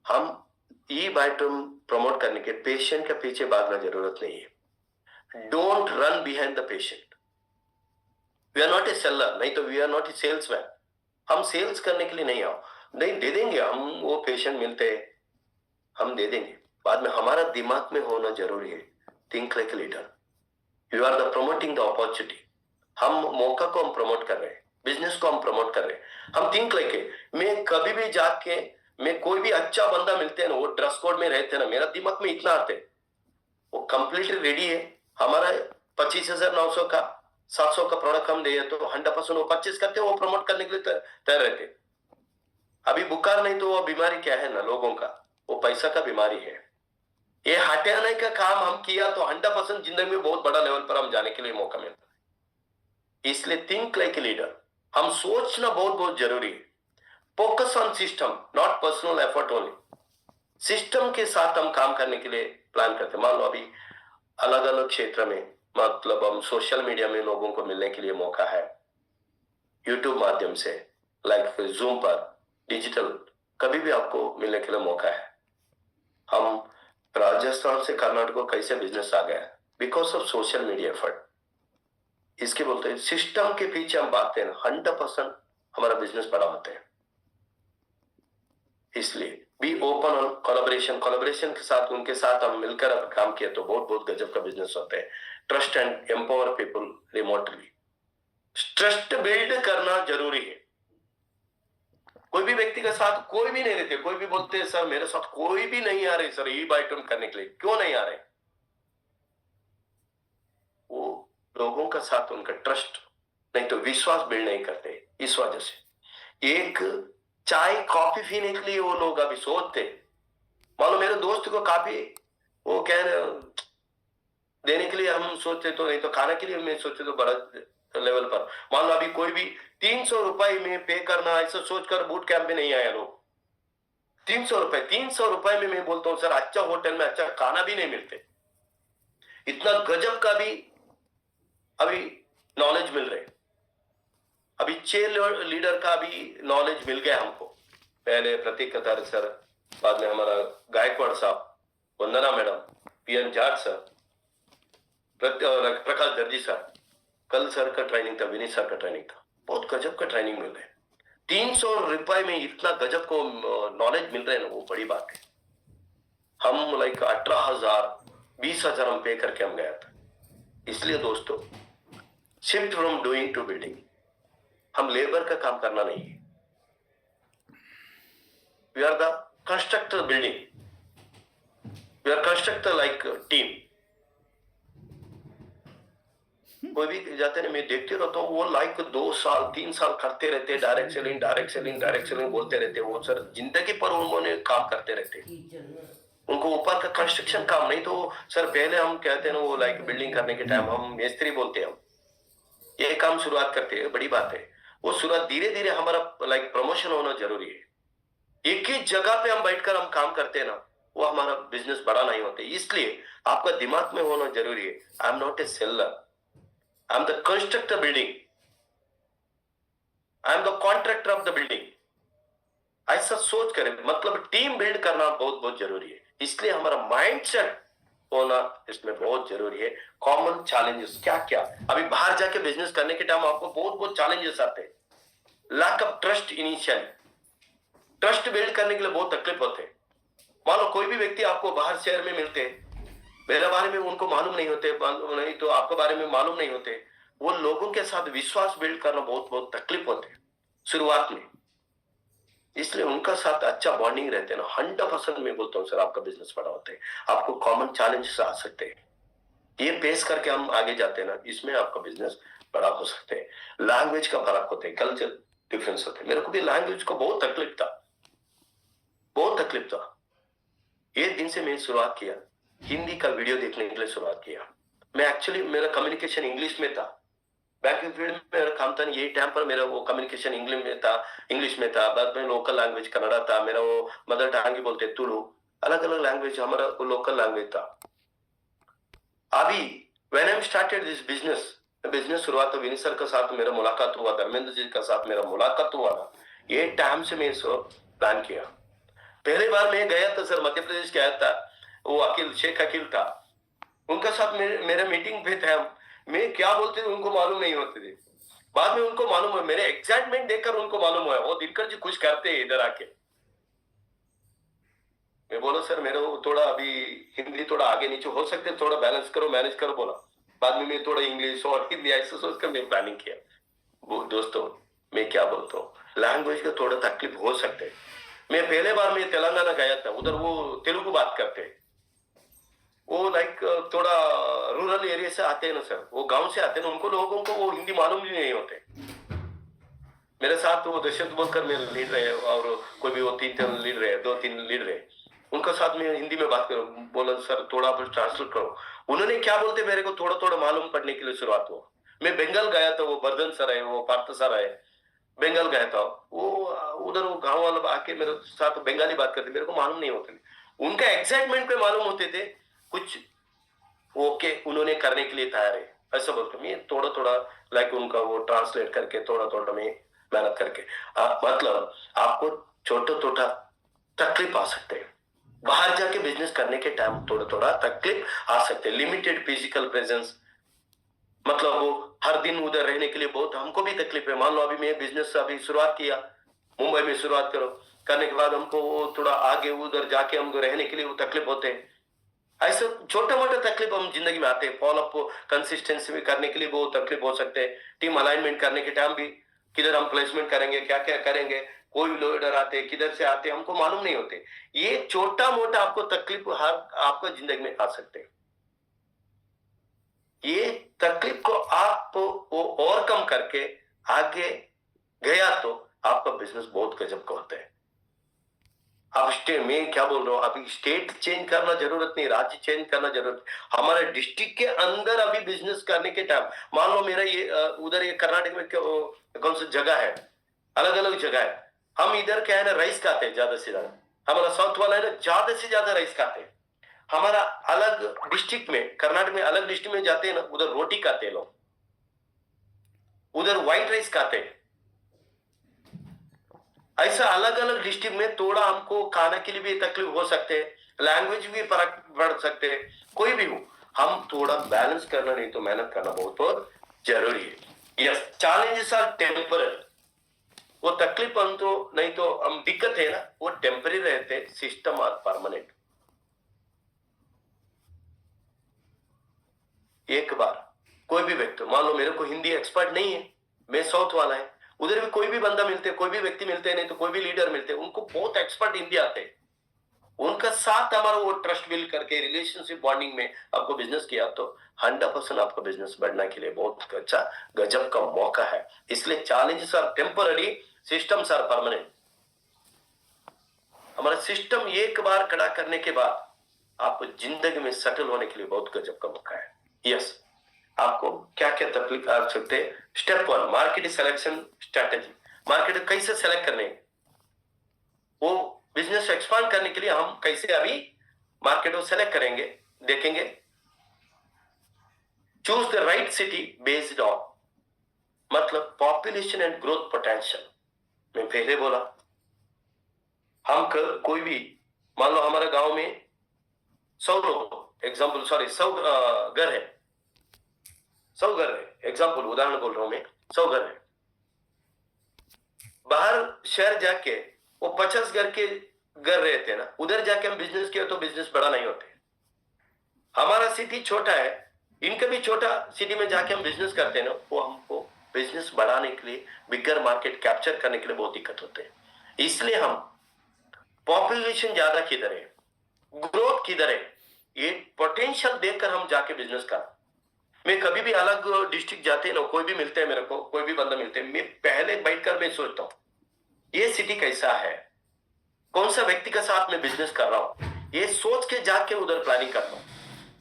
हम ई बाइटम प्रमोट करने के पेशेंट के पीछे भागना जरूरत नहीं है। Don't run behind the patient. We are not a seller, नहीं तो we are not a salesman. हम सेल्स करने के लिए नहीं आओ, नहीं दे देंगे हम, वो पेशेंट मिलते हम दे देंगे, बाद में हमारा दिमाग में होना जरूरी है। Think like a leader. You are the promoting the opportunity. हम मौका को हम प्रमोट कर रहे हैं, बिजनेस को हम प्रमोट कर रहे हैं। हम थिंक लाइक ए, मैं कभी भी जाके मैं कोई भी अच्छा बंदा मिलते हैं ना, वो ड्रेस कोड में रहते हैं ना, मेरा दिमाग में इतना आते वो कंप्लीटली रेडी है। हमारा 25,900 का 700 का प्रोडक्ट हम दे तो 100% वो 25 करते, वो प्रमोट करने के लिए तैयार रहते। अभी बुखार नहीं तो वो बीमारी क्या है ना लोगों का, वो पैसा का बीमारी है। ये हटाने का काम हम किया तो 100% जिंदगी में बहुत बड़ा लेवल पर हम जाने के लिए मौका मिलता है। इसलिए थिंक लाइक ए लीडर। हम सोचना बहुत बहुत जरूरी है। Focus on system, not personal effort only. System के साथ हम काम करने के लिए प्लान करते हैं। मान लो अभी अलग अलग क्षेत्र में, मतलब हम सोशल मीडिया में लोगों को मिलने के लिए मौका है, यूट्यूब माध्यम से, लाइक जूम पर, डिजिटल, कभी भी आपको मिलने के लिए मौका है। हम राजस्थान से कर्नाटक को कैसे बिजनेस आ गया, because of social media effort. इसके बोलते हैं सिस्टम के पीछे हम भागते हैं, 100% हमारा बिजनेस बड़ा होता है। इसलिए be open on collaboration. Collaboration के साथ, उनके साथ हम मिलकर अब काम किया तो बहुत बहुत गजब का बिजनेस होता है। Trust and empower people remotely. Trust build करना जरूरी है। कोई भी व्यक्ति के साथ कोई भी नहीं रहते, कोई भी बोलते हैं सर मेरे साथ कोई भी नहीं आ रहे सर ई बाइटम करने के लिए, क्यों नहीं आ रहे? वो लोगों का साथ उनका ट्रस्ट नहीं तो विश्वास बिल्ड नहीं करते। इस वजह से एक चाय कॉफी पीने के लिए वो लोग अभी सोचते, मान लो मेरे दोस्त को काफी वो कह रहे देने के लिए हम सोचते, तो नहीं तो खाने के लिए मैं सोचते तो बड़ा लेवल पर। मान लो अभी कोई भी 300 रुपए में पे करना, ऐसा सोचकर बूट कैंप में नहीं आया लोग। 300 रुपए में मैं बोलता हूँ सर अच्छा होटल में अच्छा खाना भी नहीं मिलते, इतना गजब का भी अभी नॉलेज मिल रहे। अभी 6 लीडर का भी नॉलेज मिल गया हमको। पहले प्रतीक कतार सर, बाद में हमारा गायकवाड़ साहब, वंदना मैडम, पीएन जाट सर, प्रकाश दर्जी सर, कल सर का ट्रेनिंग था, विनीत सर का ट्रेनिंग था। बहुत गजब का ट्रेनिंग मिल रहा है। 300 रुपए में इतना गजब को नॉलेज मिल रहा है ना, वो बड़ी बात है। हम लाइक 18,000 20,000 हम पे करके हम गया था। इसलिए दोस्तों shift from doing to building. हम लेबर का काम करना नहीं है, we are the constructor building, we are constructor like team. कोई भी जाते ना, मैं देखते रहता हूँ वो लाइक 2 साल 3 साल करते रहते, direct selling direct selling direct selling बोलते रहते। वो सर जिंदगी पर उन्होंने काम करते रहते, उनको ऊपर का कंस्ट्रक्शन काम नहीं। तो सर पहले हम कहते हैं ना, वो लाइक बिल्डिंग करने के टाइम हम मिस्त्री बोलते हैं, हम ये काम शुरुआत करते हैं, बड़ी बात है। वो शुरुआत धीरे धीरे हमारा लाइक प्रमोशन होना जरूरी है। एक ही जगह पे हम बैठकर हम काम करते हैं ना, वो हमारा बिजनेस बड़ा नहीं होता। इसलिए आपका दिमाग में होना जरूरी है, I am not a seller, I am the constructor building, I am the contractor of the building. ऐसा सोच करें, मतलब टीम बिल्ड करना बहुत बहुत जरूरी है। इसलिए हमारा माइंडसेट होना इसमें बहुत जरूरी है। कॉमन चैलेंजेस क्या क्या, अभी बाहर जाके बिजनेस करने के टाइम आपको बहुत बहुत चैलेंजेस आते हैं। Lack of trust initial, trust build करने के लिए बहुत तकलीफ होते हैं। मान लो कोई भी व्यक्ति आपको बाहर शहर में मिलते हैं, मेरे बारे में उनको मालूम नहीं होते, नहीं तो आपके बारे में मालूम नहीं होते। वो लोगों के साथ विश्वास बिल्ड करना बहुत बहुत तकलीफ होते हैं शुरुआत में। इसलिए उनका साथ अच्छा बॉन्डिंग रहते हैं ना, 100% मैं बोलता हूँ सर, आपका बिजनेस बड़ा होता है। आपको कॉमन चैलेंजेस आ सकते हैं, ये फेस करके हम आगे जाते हैं ना, इसमें आपका बिजनेस बड़ा हो सकते हैं। लैंग्वेज का फर्क होता है, कल्चर डिफरेंस होते हैं। मेरे को भी लैंग्वेज को बहुत तकलीफ था, बहुत तकलीफ था। एक दिन से मैंने शुरुआत किया, हिंदी का वीडियो देखने के लिए शुरुआत किया। मैं एक्चुअली मेरा कम्युनिकेशन इंग्लिश में था, बैंकिंग फील्ड में मेरा काम था, यही टाइम पर मेरा वो कम्युनिकेशन इंग्लिश में था। बाद में लोकल लैंग्वेज कन्नड़ा था, मेरा वो मदर टंग ही बोलते तुलु, अलग अलग लैंग्वेज हमारा लोकल लैंग्वेज था। अभी when I started this business, business शुरुआत तो विनी सर के साथ मेरा मुलाकात हुआ, धर्मेंद्र जी के साथ मेरा मुलाकात हुआ ना, ये टाइम से मैं इसको प्लान किया। पहले बार मैं गया था सर, मध्य प्रदेश गया था, वो अकील शेख अकील था, उनका साथ मेरे मीटिंग पे था। मैं क्या बोलते थे उनको मालूम नहीं होते थे, बाद में उनको मालूम हुआ, मेरे एक्साइटमेंट देखकर उनको मालूम हुआ वो दिनकर जी कुछ करते हैं इधर आके। मैं बोला सर मेरे को थोड़ा अभी हिंदी थोड़ा आगे नीचे हो सकते, थोड़ा बैलेंस करो मैनेज करो बोला। बाद में मैं थोड़ा इंग्लिश और हिंदी ऐसे सोचकर मैं प्लानिंग किया। वो दोस्तों मैं क्या बोलता हूँ, लैंग्वेज का थोड़ा तकलीफ हो सकते है। मैं पहले बार मैं तेलंगाना गया था, उधर वो तेलुगु बात करते हैं, वो लाइक थोड़ा रूरल एरिया से आते हैं ना सर, वो गांव से आते हैं ना, उनको लोगों को वो हिंदी मालूम भी नहीं होते। मेरे साथ वो दशरथ बोलकर मेरे लीड रहे, और कोई भी वो तीन लीड रहे, दो तीन लीड रहे, उनका साथ में हिंदी में बात करो, बोला सर थोड़ा आप ट्रांसलेट करो। उन्होंने क्या बोलते मेरे को थोड़ा थोड़ा मालूम पड़ने के लिए शुरुआत हुआ। मैं बंगाल गया था, वो बर्धन सर है, वो पार्थ सर है, बंगाल गया था, वो उधर वो गांव वाला आके मेरे साथ बंगाली बात करते, मेरे को मालूम नहीं होते, उनका एक्साइटमेंट पे मालूम होते थे कुछ, ओके उन्होंने करने के लिए तैयार है ऐसा बोलते। मैं थोड़ा थोड़ा लाइक उनका वो ट्रांसलेट करके थोड़ा थोड़ा मैं मेहनत करके, मतलब आपको छोटा छोटा तकलीफ आ सकते हैं, बाहर जाके बिजनेस करने के टाइम थोड़ा थोड़ा तकलीफ आ सकते हैं। लिमिटेड फिजिकल प्रेजेंस, मतलब वो हर दिन उधर रहने के लिए बहुत हमको भी तकलीफ है। मान लो अभी मैं बिजनेस अभी शुरुआत किया, मुंबई में शुरुआत करो, करने के बाद हमको थोड़ा आगे उधर जाके हमको रहने के लिए वो तकलीफ होते हैं। ऐसे छोटे मोटे तकलीफ हम जिंदगी में आते हैं। फॉलोअप कंसिस्टेंसी में करने के लिए वो तकलीफ हो सकते हैं, टीम अलाइनमेंट करने के टाइम भी, किधर हम प्लेसमेंट करेंगे, क्या क्या करेंगे, कोई भी लीडर आते हैं किधर से आते हैं हमको मालूम नहीं होते। ये छोटा मोटा आपको तकलीफ हर आपको जिंदगी में आ सकते हैं। ये तकलीफ को आप वो ओवरकम करके आगे गया तो आपका बिजनेस बहुत गजब का होता है। अब स्टेट में क्या बोल रहा हूँ, अभी स्टेट चेंज करना जरूरत नहीं, राज्य चेंज करना जरूरत, हमारे डिस्ट्रिक्ट के अंदर अभी बिजनेस करने के टाइम, मान लो मेरा ये उधर ये कर्नाटक में कौन सी जगह है, अलग अलग जगह है। हम इधर क्या है ना, राइस खाते हैं ज्यादा से ज्यादा, हमारा साउथ वाला है ना ज्यादा से ज्यादा राइस खाते हैं। हमारा अलग डिस्ट्रिक्ट में, कर्नाटक में अलग डिस्ट्रिक्ट में जाते हैं ना, उधर रोटी खाते हैं लोग, उधर व्हाइट राइस खाते हैं। ऐसा अलग अलग डिस्ट्रिक्ट में थोड़ा हमको खाने के लिए भी तकलीफ हो सकते हैं, लैंग्वेज भी फर्क पड़ सकते हैं, कोई भी हो, हम थोड़ा बैलेंस करना, नहीं तो मेहनत करना बहुत बहुत जरूरी है। यस, चैलेंजेस आर टेम्पररी, वो तकलीफ हम तो नहीं तो हम दिक्कत है ना, वो टेम्पररी रहते, सिस्टम आर परमानेंट। एक बार कोई भी व्यक्ति, मान लो मेरे को हिंदी एक्सपर्ट नहीं है, मैं साउथ वाला है, उधर भी कोई भी बंदा मिलते, कोई भी व्यक्ति मिलते हैं, नहीं तो कोई भी लीडर मिलते हैं, उनको बहुत एक्सपर्ट हिंदी आते हैं, उनका साथ हमारा वो ट्रस्ट बिल्ड करके रिलेशनशिप बॉन्डिंग में आपको बिजनेस किया तो 100% आपका बिजनेस बढ़ने के लिए बहुत अच्छा गजब का मौका है। इसलिए challenges are temporary, systems are permanent. हमारा सिस्टम एक बार खड़ा करने के बाद आपको जिंदगी में सेटल होने के लिए बहुत गजब का मौका है। यस, आपको क्या क्या तकलीफ आ सकते हैं। Step 1, market selection strategy. Market कैसे सेलेक्ट करने, वो बिजनेस एक्सपांड करने के लिए हम कैसे अभी मार्केट को सेलेक्ट करेंगे, देखेंगे। Choose the right city based on, मतलब पॉपुलेशन एंड ग्रोथ पोटेंशियल। मैं पहले बोला, हम कोई भी, मान लो हमारे गांव में 100 लोग, एग्जाम्पल सॉरी 100 घर है, 100 घर है, एग्जाम्पल उदाहरण बोल रहा हूं मैं, 100 घर है। बाहर शहर जाके वो 50 घर के घर रहते हैं ना, उधर जाके हम बिजनेस किया तो बिजनेस बड़ा नहीं होते। हमारा सिटी छोटा है, इनका भी छोटा सिटी में जाके हम बिजनेस करते हैं ना, वो हमको बिजनेस बढ़ाने के लिए, बिगर मार्केट कैप्चर करने के लिए बहुत दिक्कत होते हैं। इसलिए हम पॉपुलेशन ज्यादा किधर है, ग्रोथ किधर है, ये पोटेंशियल देखकर हम जाके बिजनेस कर। मैं कभी भी अलग डिस्ट्रिक्ट जाते हैं ना, कोई भी मिलते हैं मेरे को, कोई भी बंदा मिलते हैं, मैं पहले बैठकर मैं सोचता हूँ ये सिटी कैसा है, कौन सा व्यक्ति के साथ मैं बिजनेस कर रहा हूँ, ये सोच के जाके उधर प्लानिंग करता हूँ।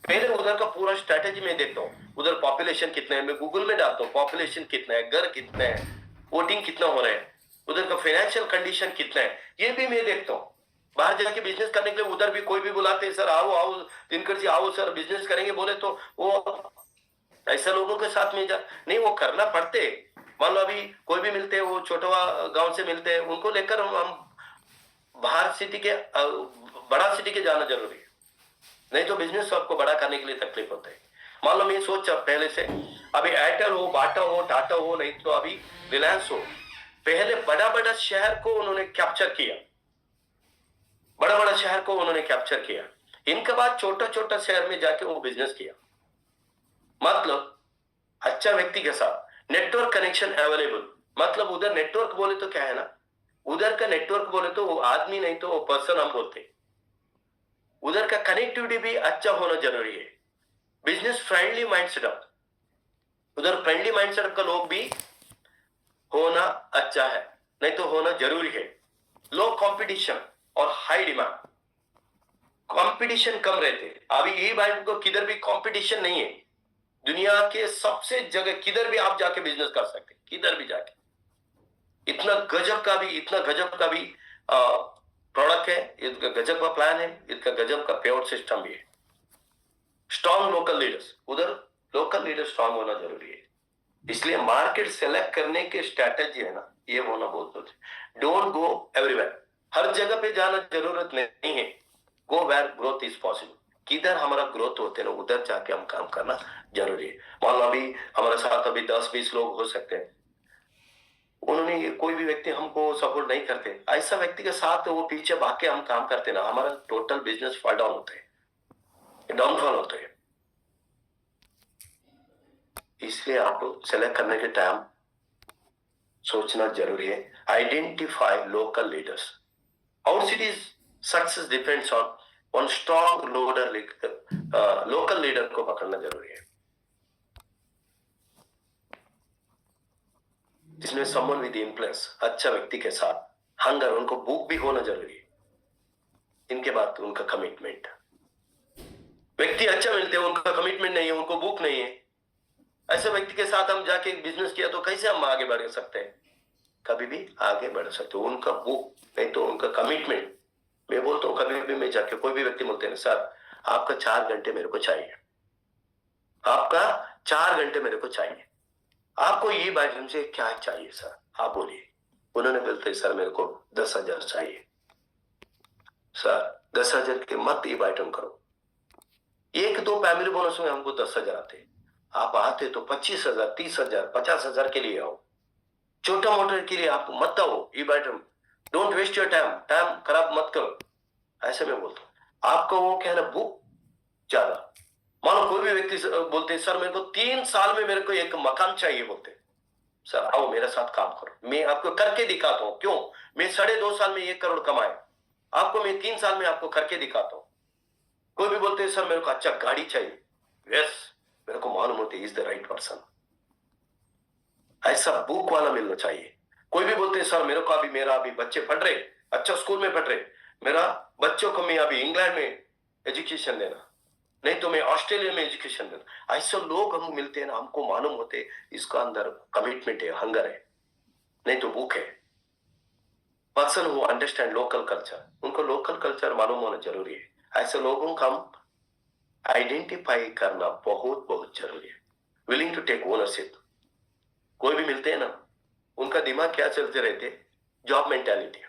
पहले उधर का पूरा स्ट्रेटेजी में देखता हूँ, उधर पॉपुलेशन कितना है, मैं गूगल में डालता हूँ पॉपुलेशन कितना है, घर कितना है, वोटिंग कितना हो रहा है, उधर का फाइनेंशियल कंडीशन कितना है, ये भी मैं देखता हूँ। बाहर जाके बिजनेस करने के लिए उधर भी कोई भी बुलाते हैं, सर आओ आओ दिनकर जी आओ सर बिजनेस करेंगे बोले, तो वो ऐसे लोगों के साथ में जा नहीं, वो करना पड़ते। मान लो अभी कोई भी मिलते हैं, वो छोटवा गांव से मिलते हैं, उनको लेकर हम बाहर सिटी के बड़ा सिटी के जाना जरूरी है, नहीं तो बिजनेस आपको बड़ा करने के लिए तकलीफ होता है। मान लो मैं सोचा पहले से, अभी एयरटेल हो, बाटा हो, टाटा हो, नहीं तो अभी रिलायंस हो, पहले बड़ा बड़ा शहर को उन्होंने कैप्चर किया, बड़ा बड़ा शहर को उन्होंने कैप्चर किया, इनके बाद छोटा छोटा शहर में जाके वो बिजनेस किया। मतलब अच्छा व्यक्ति के साथ नेटवर्क कनेक्शन अवेलेबल, मतलब उधर नेटवर्क बोले तो क्या है ना, उधर का नेटवर्क बोले तो वो आदमी नहीं तो वो पर्सन हम बोलते, उधर का कनेक्टिविटी भी अच्छा होना जरूरी है। बिजनेस फ्रेंडली माइंडसेट, उधर फ्रेंडली माइंडसेट का लोग भी होना अच्छा है, नहीं तो होना जरूरी है। लो कंपटीशन और हाई डिमांड, कंपटीशन कम रहते, अभी ई बाइक को किधर भी कंपटीशन नहीं है, दुनिया के सबसे जगह किधर भी आप जाके बिजनेस कर सकते, किधर भी जाके, इतना गजब का भी प्रोडक्ट है, इसका गजब का प्लान है, इसका गजब का पेआउट सिस्टम भी है। स्ट्रॉन्ग लोकल लीडर्स, उधर लोकल लीडर स्ट्रॉन्ग होना जरूरी है, इसलिए मार्केट सेलेक्ट करने के स्ट्रैटेजी है ना, ये होना बहुत जरूरी है। डोंट गो एवरीवेयर, हर जगह पे जाना जरूरत नहीं है, go where growth is possible, किधर हमारा ग्रोथ होते हैं ना उधर जाके हम काम करना जरूरी है। मान लो अभी हमारे साथ अभी 10-20 लोग हो सकते हैं, उन्होंने कोई भी व्यक्ति हमको सपोर्ट नहीं करते, ऐसा व्यक्ति के साथ वो पीछे भाग के हम काम करते ना, हमारा टोटल बिजनेस फॉल डाउन होता है, डाउनफॉल होता है। इसलिए आपको सेलेक्ट करने के टाइम सोचना जरूरी है। Identify local leaders, our cities success depends on strong local leader को पकड़ना जरूरी है, जिसमें समवन विद इन्फ्लुएंस, अच्छा व्यक्ति के साथ हंगर, उनको भूख भी होना जरूरी है, इनके बाद उनका कमिटमेंट, व्यक्ति अच्छा मिलते हैं उनका कमिटमेंट नहीं है, उनको भूख नहीं है, ऐसे व्यक्ति के साथ हम जाके बिजनेस किया तो कैसे हम आगे बढ़ सकते हैं, कभी भी आगे बढ़ सकते हो, उनका भूख नहीं तो उनका कमिटमेंट। मैं बोलता हूँ कभी भी मैं जाके कोई भी व्यक्ति बोलते हैं सर आपका 4 घंटे मेरे को चाहिए, आपका 4 घंटे मेरे को चाहिए, आपको ये बात हमसे क्या चाहिए सर, आप बोलिए। उन्होंने बोलते सर मेरे को 10,000 चाहिए, सर 10,000 के मत ये आइटम करो, 1-2 फैमिली बोनस में हमको 10,000 आते, आप आते तो 25,000, 30,000, 50,000 के लिए आओ, छोटा मोटर के लिए आप मत आओ, ये item, don't waste your time, time खराब मत करो, ऐसे में बोलता हूँ। आपका वो कहना भूख ज्यादा, मानो कोई भी व्यक्ति बोलते सर मेरे को 3 साल में मेरे को एक मकान चाहिए, बोलते सर आओ मेरे साथ काम करो, मैं आपको करके दिखाता हूँ, क्यों, मैं 2.5 साल में 1 करोड़ कमाए, आपको मैं 3 साल में आपको करके दिखाता हूँ। कोई भी बोलते सर मेरे को अच्छा गाड़ी चाहिए, यस मेरे को मालूम होती इज द राइट पर्सन, ऐसा भूख वाला मिलना चाहिए। कोई भी बोलते हैं सर मेरे को मेरा अभी बच्चे पढ़ रहे, अच्छा स्कूल में पढ़ रहे, मेरा बच्चों को मैं अभी इंग्लैंड में एजुकेशन देना, नहीं तो मैं ऑस्ट्रेलिया में एजुकेशन देना, ऐसे लोग हम मिलते हैं ना, हमको मालूम होते इसका अंदर कमिटमेंट है, हंगर है, नहीं तो भूख है। Person who understand local culture, उनको लोकल कल्चर मालूम होना जरूरी है, ऐसे लोगों का हम आइडेंटिफाई करना बहुत बहुत जरूरी है। विलिंग टू टेक ओनरशिप, कोई भी मिलते हैं ना उनका दिमाग क्या चलते रहते, जॉब मेंटालिटी,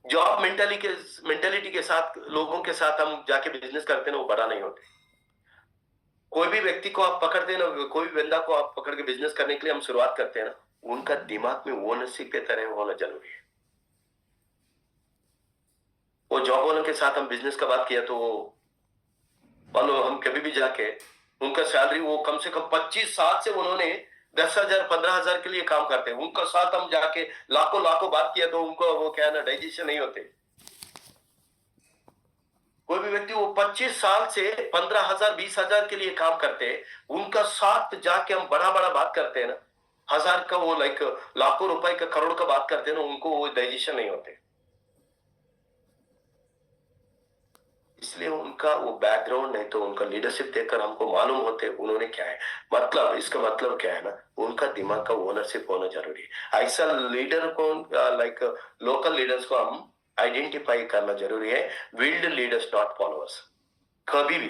जॉब मेंटालिटी के साथ लोगों के साथ हम जाके बिजनेस करते हैं ना, वो बड़ा नहीं होते। कोई भी व्यक्ति को आप पकड़ते हैं ना, कोई भी बंदा को आप पकड़ के बिजनेस करने के लिए हम शुरुआत करते हैं ना, उनका दिमाग में ओनरशिप के तरह होना जरूरी है। वो जॉब वालों के साथ हम बिजनेस का बात किया तो मान लो हम कभी भी जाके उनका सैलरी, वो कम से कम 25 साल से उन्होंने 10,000 15,000 के लिए काम करते हैं, उनका साथ हम जाके लाखों लाखों बात किया तो उनको वो क्या है ना, डाइजेशन नहीं होते। कोई भी व्यक्ति वो 25 साल से 15,000 20,000 के लिए काम करते हैं, उनका साथ जाके हम बड़ा बड़ा बात करते हैं ना, हजार का वो लाइक लाखों रुपए का, करोड़ का बात करते हैं ना, उनको वो डाइजेशन नहीं होते। इसलिए उनका वो बैकग्राउंड नहीं तो उनका लीडरशिप देखकर हमको मालूम होते उन्होंने क्या है। मतलब इसका मतलब क्या है ना, उनका दिमाग का ओनरशिप होना जरूरी है। ऐसा लीडर को लाइक लोकल लीडर्स को हम आइडेंटिफाई करना जरूरी है। Build leaders not followers. कभी भी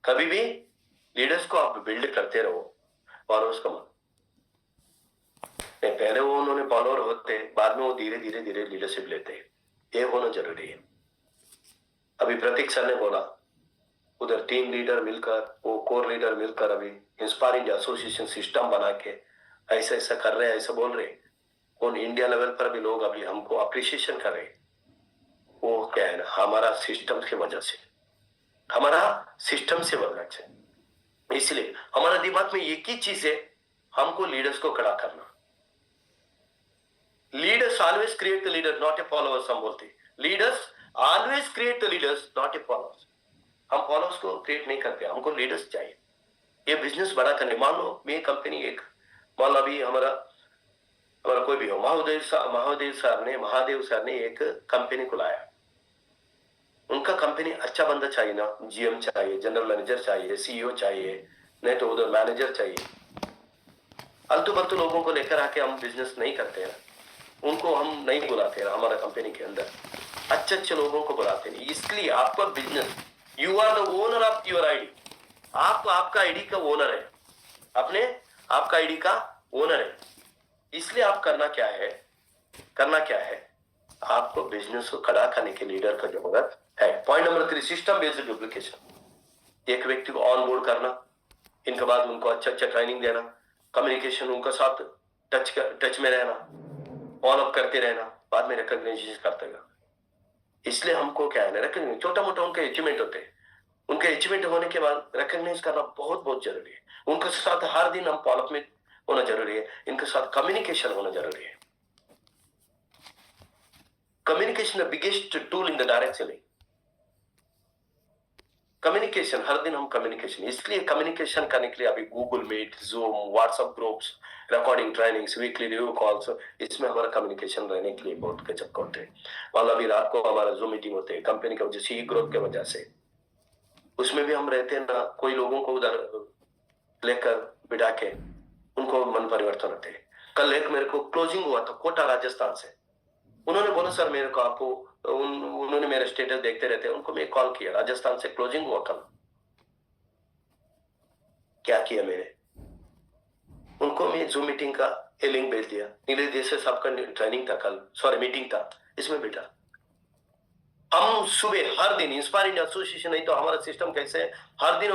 कभी भी लीडर्स को आप बिल्ड करते रहो, फॉलोअर्स को मत। नहीं, पहले वो उन्होंने फॉलोअर होते, बाद में वो धीरे धीरे धीरे लीडरशिप लेते, ये होना जरूरी है। अभी प्रतीक सर ने बोला उधर 3 लीडर मिलकर, वो कोर लीडर मिलकर अभी इंस्पायर इंडिया एसोसिएशन सिस्टम बना के ऐसा ऐसा कर रहे हैं, ऐसा बोल रहे हैं। उन इंडिया लेवल पर भी लोग अभी हमको अप्रिशिएशन कर रहे हैं। वो क्या है ना, हमारा सिस्टम की वजह से, हमारा सिस्टम से वजह से। इसलिए हमारा दिमाग में एक ही चीज है, हमको लीडर्स को खड़ा करना। Leaders always create the leader not a followers, हम बोलते leaders always create the leaders not a followers. हम फॉलोअर्स को क्रिएट नहीं करते, हमको लीडर्स चाहिए। ये बिजनेस बड़ा करने, मान लो मैं कंपनी एक, मान लो अभी हमारा हमारा कोई भी हो, महादेव सर ने एक कंपनी को लाया। उनका कंपनी अच्छा बंदा चाहिए ना, जीएम चाहिए, जनरल मैनेजर चाहिए, सीईओ चाहिए, नहीं तो उधर मैनेजर चाहिए। अल्तु बल्तु लोगों को लेकर आके हम बिजनेस नहीं करते हैं, उनको हम नहीं बुलाते हैं हमारा कंपनी के अंदर। अच्छे अच्छे लोगों को बुलाते नहीं। इसलिए आपका business, you are the owner of your ID. आप आपका आईडी का ओनर है, अपने आपका आईडी का ओनर है। इसलिए आप करना क्या है, आपको बिजनेस को खड़ा करने के लीडर का जरूरत है। Point number 3, system based duplication. एक व्यक्ति को ऑन बोर्ड करना, इनके बाद उनको अच्छा अच्छा ट्रेनिंग देना, कम्युनिकेशन उनका साथ टच में रहना, फॉलो अप करते रहना, बाद में रिकॉग्नाइजेशन करते रहना। इसलिए हमको क्या है ना, रिकॉग्नाइज, छोटा मोटा उनके अचीवमेंट होते हैं, उनके अचीवमेंट होने के बाद रिकॉग्नाइज करना बहुत बहुत जरूरी है। उनके साथ हर दिन हम फॉलो अप में होना जरूरी है, इनके साथ कम्युनिकेशन होना जरूरी है। Communication the biggest tool in the direct selling. Communication, हर दिन हम कम्युनिकेशन, इसलिए कम्युनिकेशन करने के लिए अभी Google Meet, Zoom, WhatsApp groups, recording trainings, weekly review calls, इसमें हमारा कम्युनिकेशन रहने के लिए बहुत गजब का होते हैं। मतलब अभी रात को हमारा जूम मीटिंग होते हैं कंपनी की वजह से, ई ग्रोथ की वजह से, उसमें भी हम रहते हैं ना, कोई लोगों को उधर लेकर बिठा के उनको मन परिवर्तन होते हैं। कल एक मेरे को क्लोजिंग हुआ था कोटा राजस्थान से, उन्होंने बोला सर मेरे को आपको, उन्होंने मेरा स्टेटस देखते रहते हैं, उनको मैं कॉल किया, राजस्थान से क्लोजिंग हुआ कल। क्या किया मैंने, उनको मैं जूम मीटिंग का लिंक भेज दिया। नीले देश से सबका ट्रेनिंग था कल, सॉरी मीटिंग था, इसमें बेटा हम सुबह हर दिन, इंस्पायर इंडिया एसोसिएशन नहीं तो हमारा सिस्टम कैसे है, हर दिन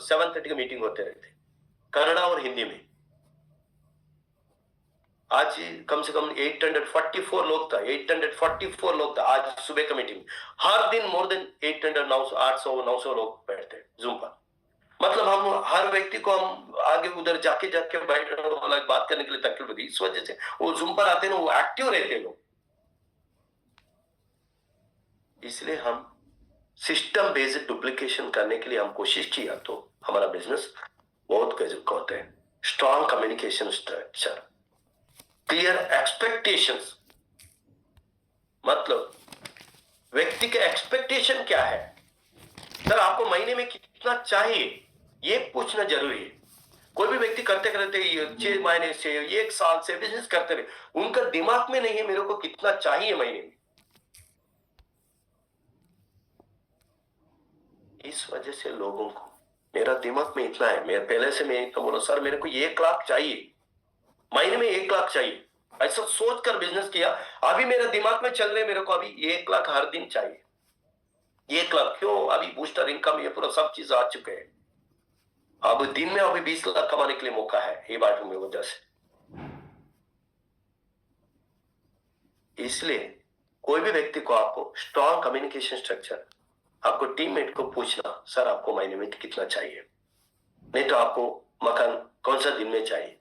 7:30 की मीटिंग होते रहते, कन्नड़ा और हिंदी में। आज कम से कम 844 लोग था, 844 लोग था आज सुबह का मीटिंग। हर दिन मोर देन 800 900 800 900 लोग बैठते जूम पर। मतलब हम हर व्यक्ति को हम आगे उधर जाके जाके बैठ बात करने के लिए तकलीफ होती है। इस वजह से वो जूम पर आते हैं ना, वो एक्टिव रहते हैं लोग। इसलिए हम सिस्टम बेस्ड डुप्लीकेशन करने के लिए हम कोशिश किया तो हमारा बिजनेस बहुत गजब का होता है। Strong communication structure, clear expectations, मतलब व्यक्ति के एक्सपेक्टेशन क्या है, सर आपको महीने में कितना चाहिए ये पूछना जरूरी है। कोई भी व्यक्ति करते करते 6 महीने से 1 साल से बिजनेस करते रहे, उनका दिमाग में नहीं है मेरे को कितना चाहिए महीने में। इस वजह से लोगों को, मेरा दिमाग में इतना है, मैं पहले से मैं तो बोला सर मेरे को 1 लाख चाहिए महीने में, 1 लाख चाहिए, ऐसा सोच कर बिजनेस किया। अभी मेरे दिमाग में चल रहे मेरे को अभी 1 लाख हर दिन चाहिए। 1 लाख क्यों, अभी बूस्टर इनकम ये पूरा सब चीज आ चुके हैं। अब दिन में अभी 20 लाख कमाने के लिए मौका है ये बात में वजह से। इसलिए कोई भी व्यक्ति को आपको स्ट्रॉन्ग कम्युनिकेशन स्ट्रक्चर, आपको टीममेट को पूछना, सर आपको महीने में कितना चाहिए, नहीं तो आपको मकान कौन सा दिन में चाहिए,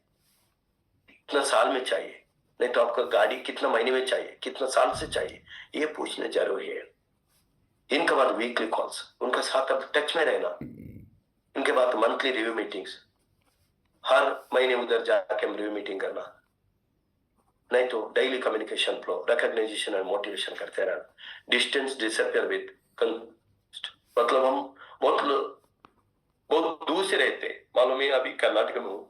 कितना साल में चाहिए, नहीं तो आपका गाड़ी कितना महीने में चाहिए, कितना साल से चाहिए, ये पूछना जरूरी है। इनके बाद वीकली कॉल्स, उनका साथ अब टच में रहना। इनके बाद मंथली रिव्यू मीटिंग्स, हर महीने उधर जाके हम रिव्यू मीटिंग करना, नहीं तो डेली कम्युनिकेशन फ्लो, रिकॉग्नाइजेशन और मोटिवेशन करते रहना। डिस्टेंस डिसअपियर विद, मतलब हम बहुत बहुत दूर से रहते, मालूम है अभी कर्नाटक में हूँ,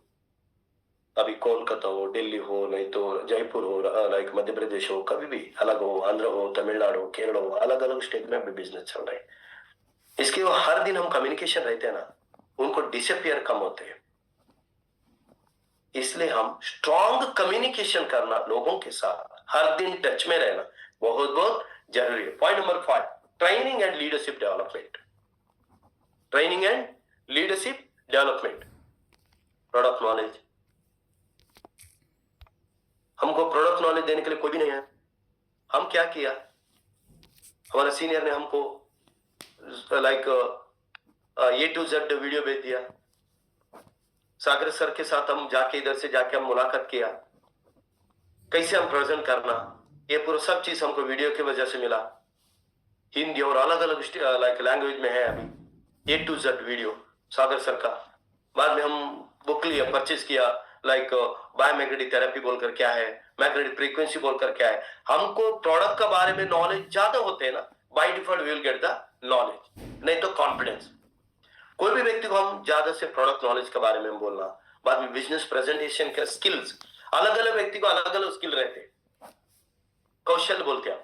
अभी कोलकाता हो, दिल्ली हो, नहीं तो जयपुर हो, लाइक मध्य प्रदेश हो, कभी भी अलग हो, आंध्र हो, तमिलनाडु हो, केरल हो, अलग अलग स्टेट में अभी बिजनेस चल रहे हैं। इसके वो हर दिन हम कम्युनिकेशन रहते हैं ना, उनको डिसअपियर कम होते हैं। इसलिए हम स्ट्रॉन्ग कम्युनिकेशन करना, लोगों के साथ हर दिन टच में रहना बहुत बहुत जरूरी है। Point number 5, training and leadership development. Training and leadership development, product knowledge. हमको प्रोडक्ट नॉलेज देने के लिए कोई भी नहीं है। हम क्या किया, हमारे सीनियर ने हमको like A to Z video भेज दिया। सागर सर के साथ हम जाके इधर से जाके हम मुलाकात किया, कैसे हम प्रेजेंट करना, ये पूरा सब चीज हमको वीडियो की वजह से मिला। हिंदी और अलग अलग लाइक लैंग्वेज में है अभी A to Z video Sagar sir का। बाद में हम बुक लिया, परचेज किया, लाइक बायोमैग्नेटिक थेरेपी बोलकर क्या है, मैग्नेटिक फ्रीक्वेंसी बोलकर क्या है। हमको प्रोडक्ट के बारे में नॉलेज ज्यादा होते हैं ना, by default we will get the knowledge, नहीं तो कॉन्फिडेंस। कोई भी व्यक्ति को हम ज्यादा से प्रोडक्ट नॉलेज के बारे में बोलना, बाद में बिजनेस प्रेजेंटेशन के स्किल्स, अलग अलग व्यक्ति को अलग अलग स्किल रहते, कौशल बोलते हैं,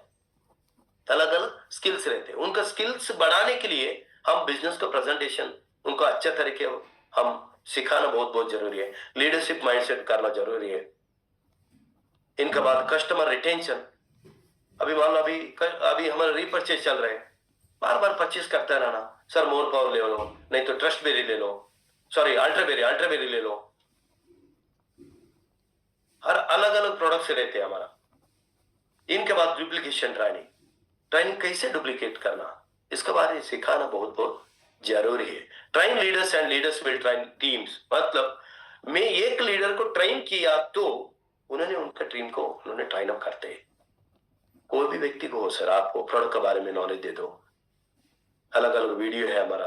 अलग अलग स्किल्स रहते हैं। उनका स्किल्स बढ़ाने के लिए हम बिजनेस का प्रेजेंटेशन उनको अच्छे तरीके हम सिखाना बहुत बहुत जरूरी है। लीडरशिप माइंडसेट करना जरूरी है। इनके बाद कस्टमर रिटेंशन, अभी मान लो अभी हमारे रीपर्चेज चल रहे हैं, बार बार परचेज करता रहना, सर मोर पावर ले लो, नहीं तो ट्रस्ट बेरी ले लो, सॉरी अल्ट्राबेरी ले लो। हर अलग अलग प्रोडक्ट से रहते हैं हमारा। इनके बाद डुप्लीकेशन ट्रेनिंग कैसे डुप्लीकेट करना, इसके बारे में सिखाना बहुत बहुत जरूरी है। Train leaders and leaders will train teams, मतलब मैं एक लीडर को ट्रेन किया तो उन्होंने उनका टीम को उन्होंने ट्रेन अप करते हैं। कोई भी व्यक्ति को हो, सर आपको प्रोडक्ट के बारे में नॉलेज दे दो, अलग अलग वीडियो है हमारा,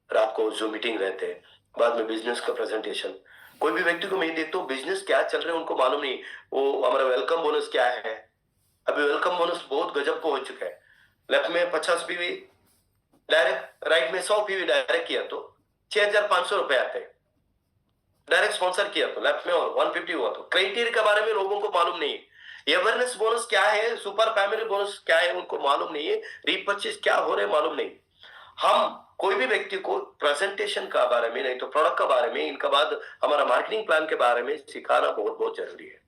रात को जूम मीटिंग रहते हैं, बाद में बिजनेस का प्रेजेंटेशन। कोई भी व्यक्ति को मैं देखता हूँ बिजनेस क्या चल रहा है उनको मालूम नहीं, वो हमारा वेलकम बोनस क्या है। अभी वेलकम बोनस बहुत गजब को हो चुका है। लेफ्ट में 50 पीवी डायरेक्ट, राइट में 100 पीवी डायरेक्ट किया तो 6,500 रुपए आते हैं। डायरेक्ट स्पॉन्सर किया तो लेफ्ट में और 150 हुआ तो। क्राइटेरिया के बारे में लोगों को मालूम नहीं है। अवेयरनेस बोनस क्या है, सुपर फैमिली बोनस क्या है उनको मालूम नहीं है, रीपर्चेज क्या हो रहे मालूम नहीं। हम कोई भी व्यक्ति को प्रेजेंटेशन का बारे में, नहीं तो प्रोडक्ट के बारे में, इनके बाद हमारा मार्केटिंग प्लान के बारे में सिखाना बहुत बहुत जरूरी है।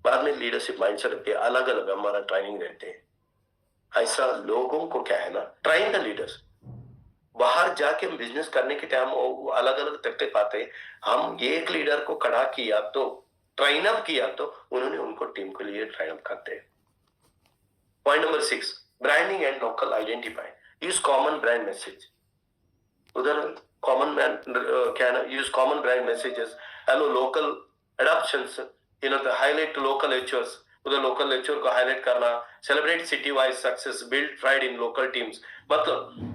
बाद में लीडरशिप माइंडसेट पे अलग अलग हमारा ट्रेनिंग रहते हैं। ऐसा लोगों को क्या है ना, ट्रेन द लीडर्स। बाहर जाके हम बिजनेस करने के टाइम अलग अलग तकलीफ आते हैं। हम एक लीडर को खड़ा किया तो, ट्रेन अप किया तो उन्होंने उनको टीम के लिए ट्रेन अप करते हैं। Point number 6, branding and local identify, use common brand message. उधर कॉमन ब्रांड क्या है ना, use common brand messages, hello local adoptions, highlight local HOs, उधर लोकल एचओर को हाईलाइट करना, celebrate city wise success, build pride in local teams. मतलब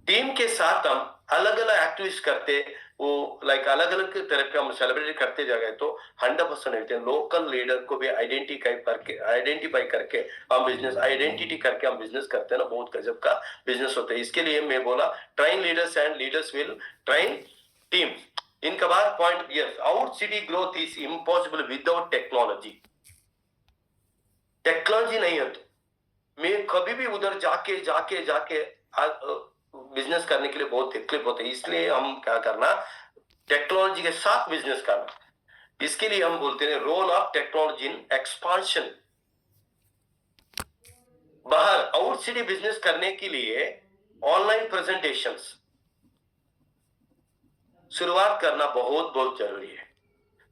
team के साथ हम अलग अलग एक्टिविटीज करते, वो लाइक अलग अलग तरह के हम सेलिब्रेट करते जाए तो 100% लोकल लीडर को भी आइडेंटिफाई करके हम बिजनेस आइडेंटिटी करके हम बिजनेस करते हैं ना, बहुत गजब का बिजनेस होता है। इसके लिए मैं बोला train leaders and leaders will train team. इनके बाद point, yes, out city growth is impossible without technology. Technology नहीं है तो मैं कभी भी उधर जाके जाके जाके बिजनेस करने के लिए बहुत तकलीफ होती है। इसलिए हम क्या करना, टेक्नोलॉजी के साथ बिजनेस करना। इसके लिए हम बोलते हैं role of technology in expansion. बाहर आउट सिटी बिजनेस करने के लिए ऑनलाइन प्रेजेंटेशंस शुरुआत करना बहुत बहुत जरूरी है।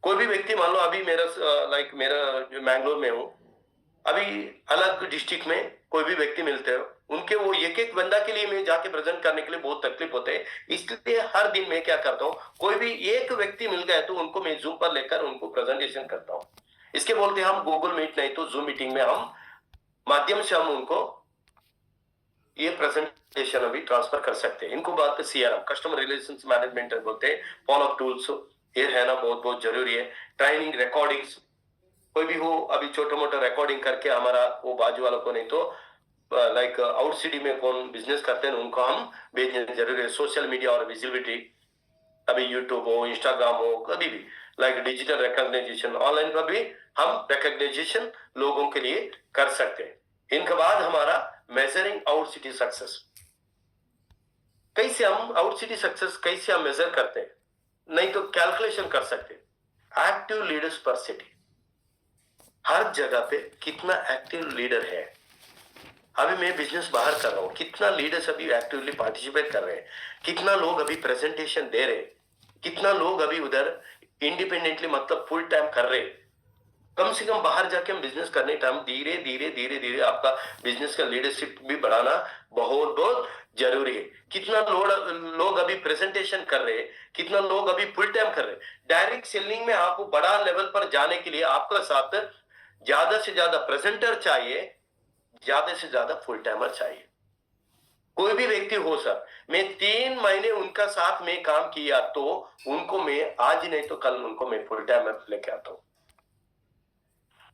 कोई भी व्यक्ति मान लो अभी मेरा मेरा जो मैंगलोर में हूं, अभी अलग डिस्ट्रिक्ट में कोई भी व्यक्ति मिलते हो, उनके वो एक एक बंदा के लिए मैं जाके प्रेजेंट करने के लिए बहुत तकलीफ होते है। इसलिए हर दिन मैं क्या करता हूँ, कोई भी एक व्यक्ति मिल गया तो उनको मैं जूम पर लेकर उनको प्रेजेंटेशन करता हूँ। इसके बोलते हम गूगल मीट नहीं तो जूम मीटिंग में हम माध्यम से हम उनको ये प्रेजेंटेशन अभी ट्रांसफर कर सकते हैं। इनको बात सीआरएम कस्टमर रिलेशंस मैनेजमेंट बोलते हैं। फॉलो अप टूल्स ये है ना, बहुत बहुत जरूरी है। ट्रेनिंग रिकॉर्डिंग्स कोई भी हो, अभी छोटा मोटा रिकॉर्डिंग करके हमारा वो बाजू वालों को नहीं तो लाइक आउट सिटी में कौन बिजनेस करते हैं उनको हम भेजने जरूरी है। सोशल मीडिया और विजिबिलिटी, अभी यूट्यूब हो इंस्टाग्राम हो कभी भी लाइक डिजिटल रिकॉग्नाइजेशन ऑनलाइन पर भी हम रिकॉग्नाइजेशन लोगों के लिए कर सकते हैं। इनके बाद हमारा मेजरिंग आउट सिटी सक्सेस, कैसे हम आउट सिटी सक्सेस कैसे हम मेजर करते हैं, नहीं तो कैलकुलेशन कर सकते हैं। एक्टिव लीडर्स पर सिटी, हर जगह पे कितना एक्टिव लीडर है। अभी मैं बिजनेस बाहर कर रहा हूँ, कितना लीडर्स अभी एक्टिवली पार्टिसिपेट कर रहे हैं, कितना लोग अभी प्रेजेंटेशन दे रहे हैं, कितना लोग अभी उधर इंडिपेंडेंटली मतलब फुल टाइम कर रहे हैं। कम से कम बाहर जाके हम बिजनेस करने टाइम धीरे धीरे धीरे धीरे आपका बिजनेस का लीडरशिप भी बढ़ाना बहुत बहुत जरूरी है। कितना लोग अभी प्रेजेंटेशन कर रहे हैं, कितना लोग अभी फुल टाइम कर रहे हैं। डायरेक्ट सेलिंग में आपको बड़ा लेवल पर जाने के लिए आपका साथ ज्यादा से ज्यादा प्रेजेंटर चाहिए, ज्यादा से ज्यादा फुल टाइमर चाहिए। कोई भी व्यक्ति हो सर, मैं 3 महीने उनका साथ में काम किया तो उनको मैं आज नहीं तो कल उनको मैं फुल टाइमर लेके आता हूँ।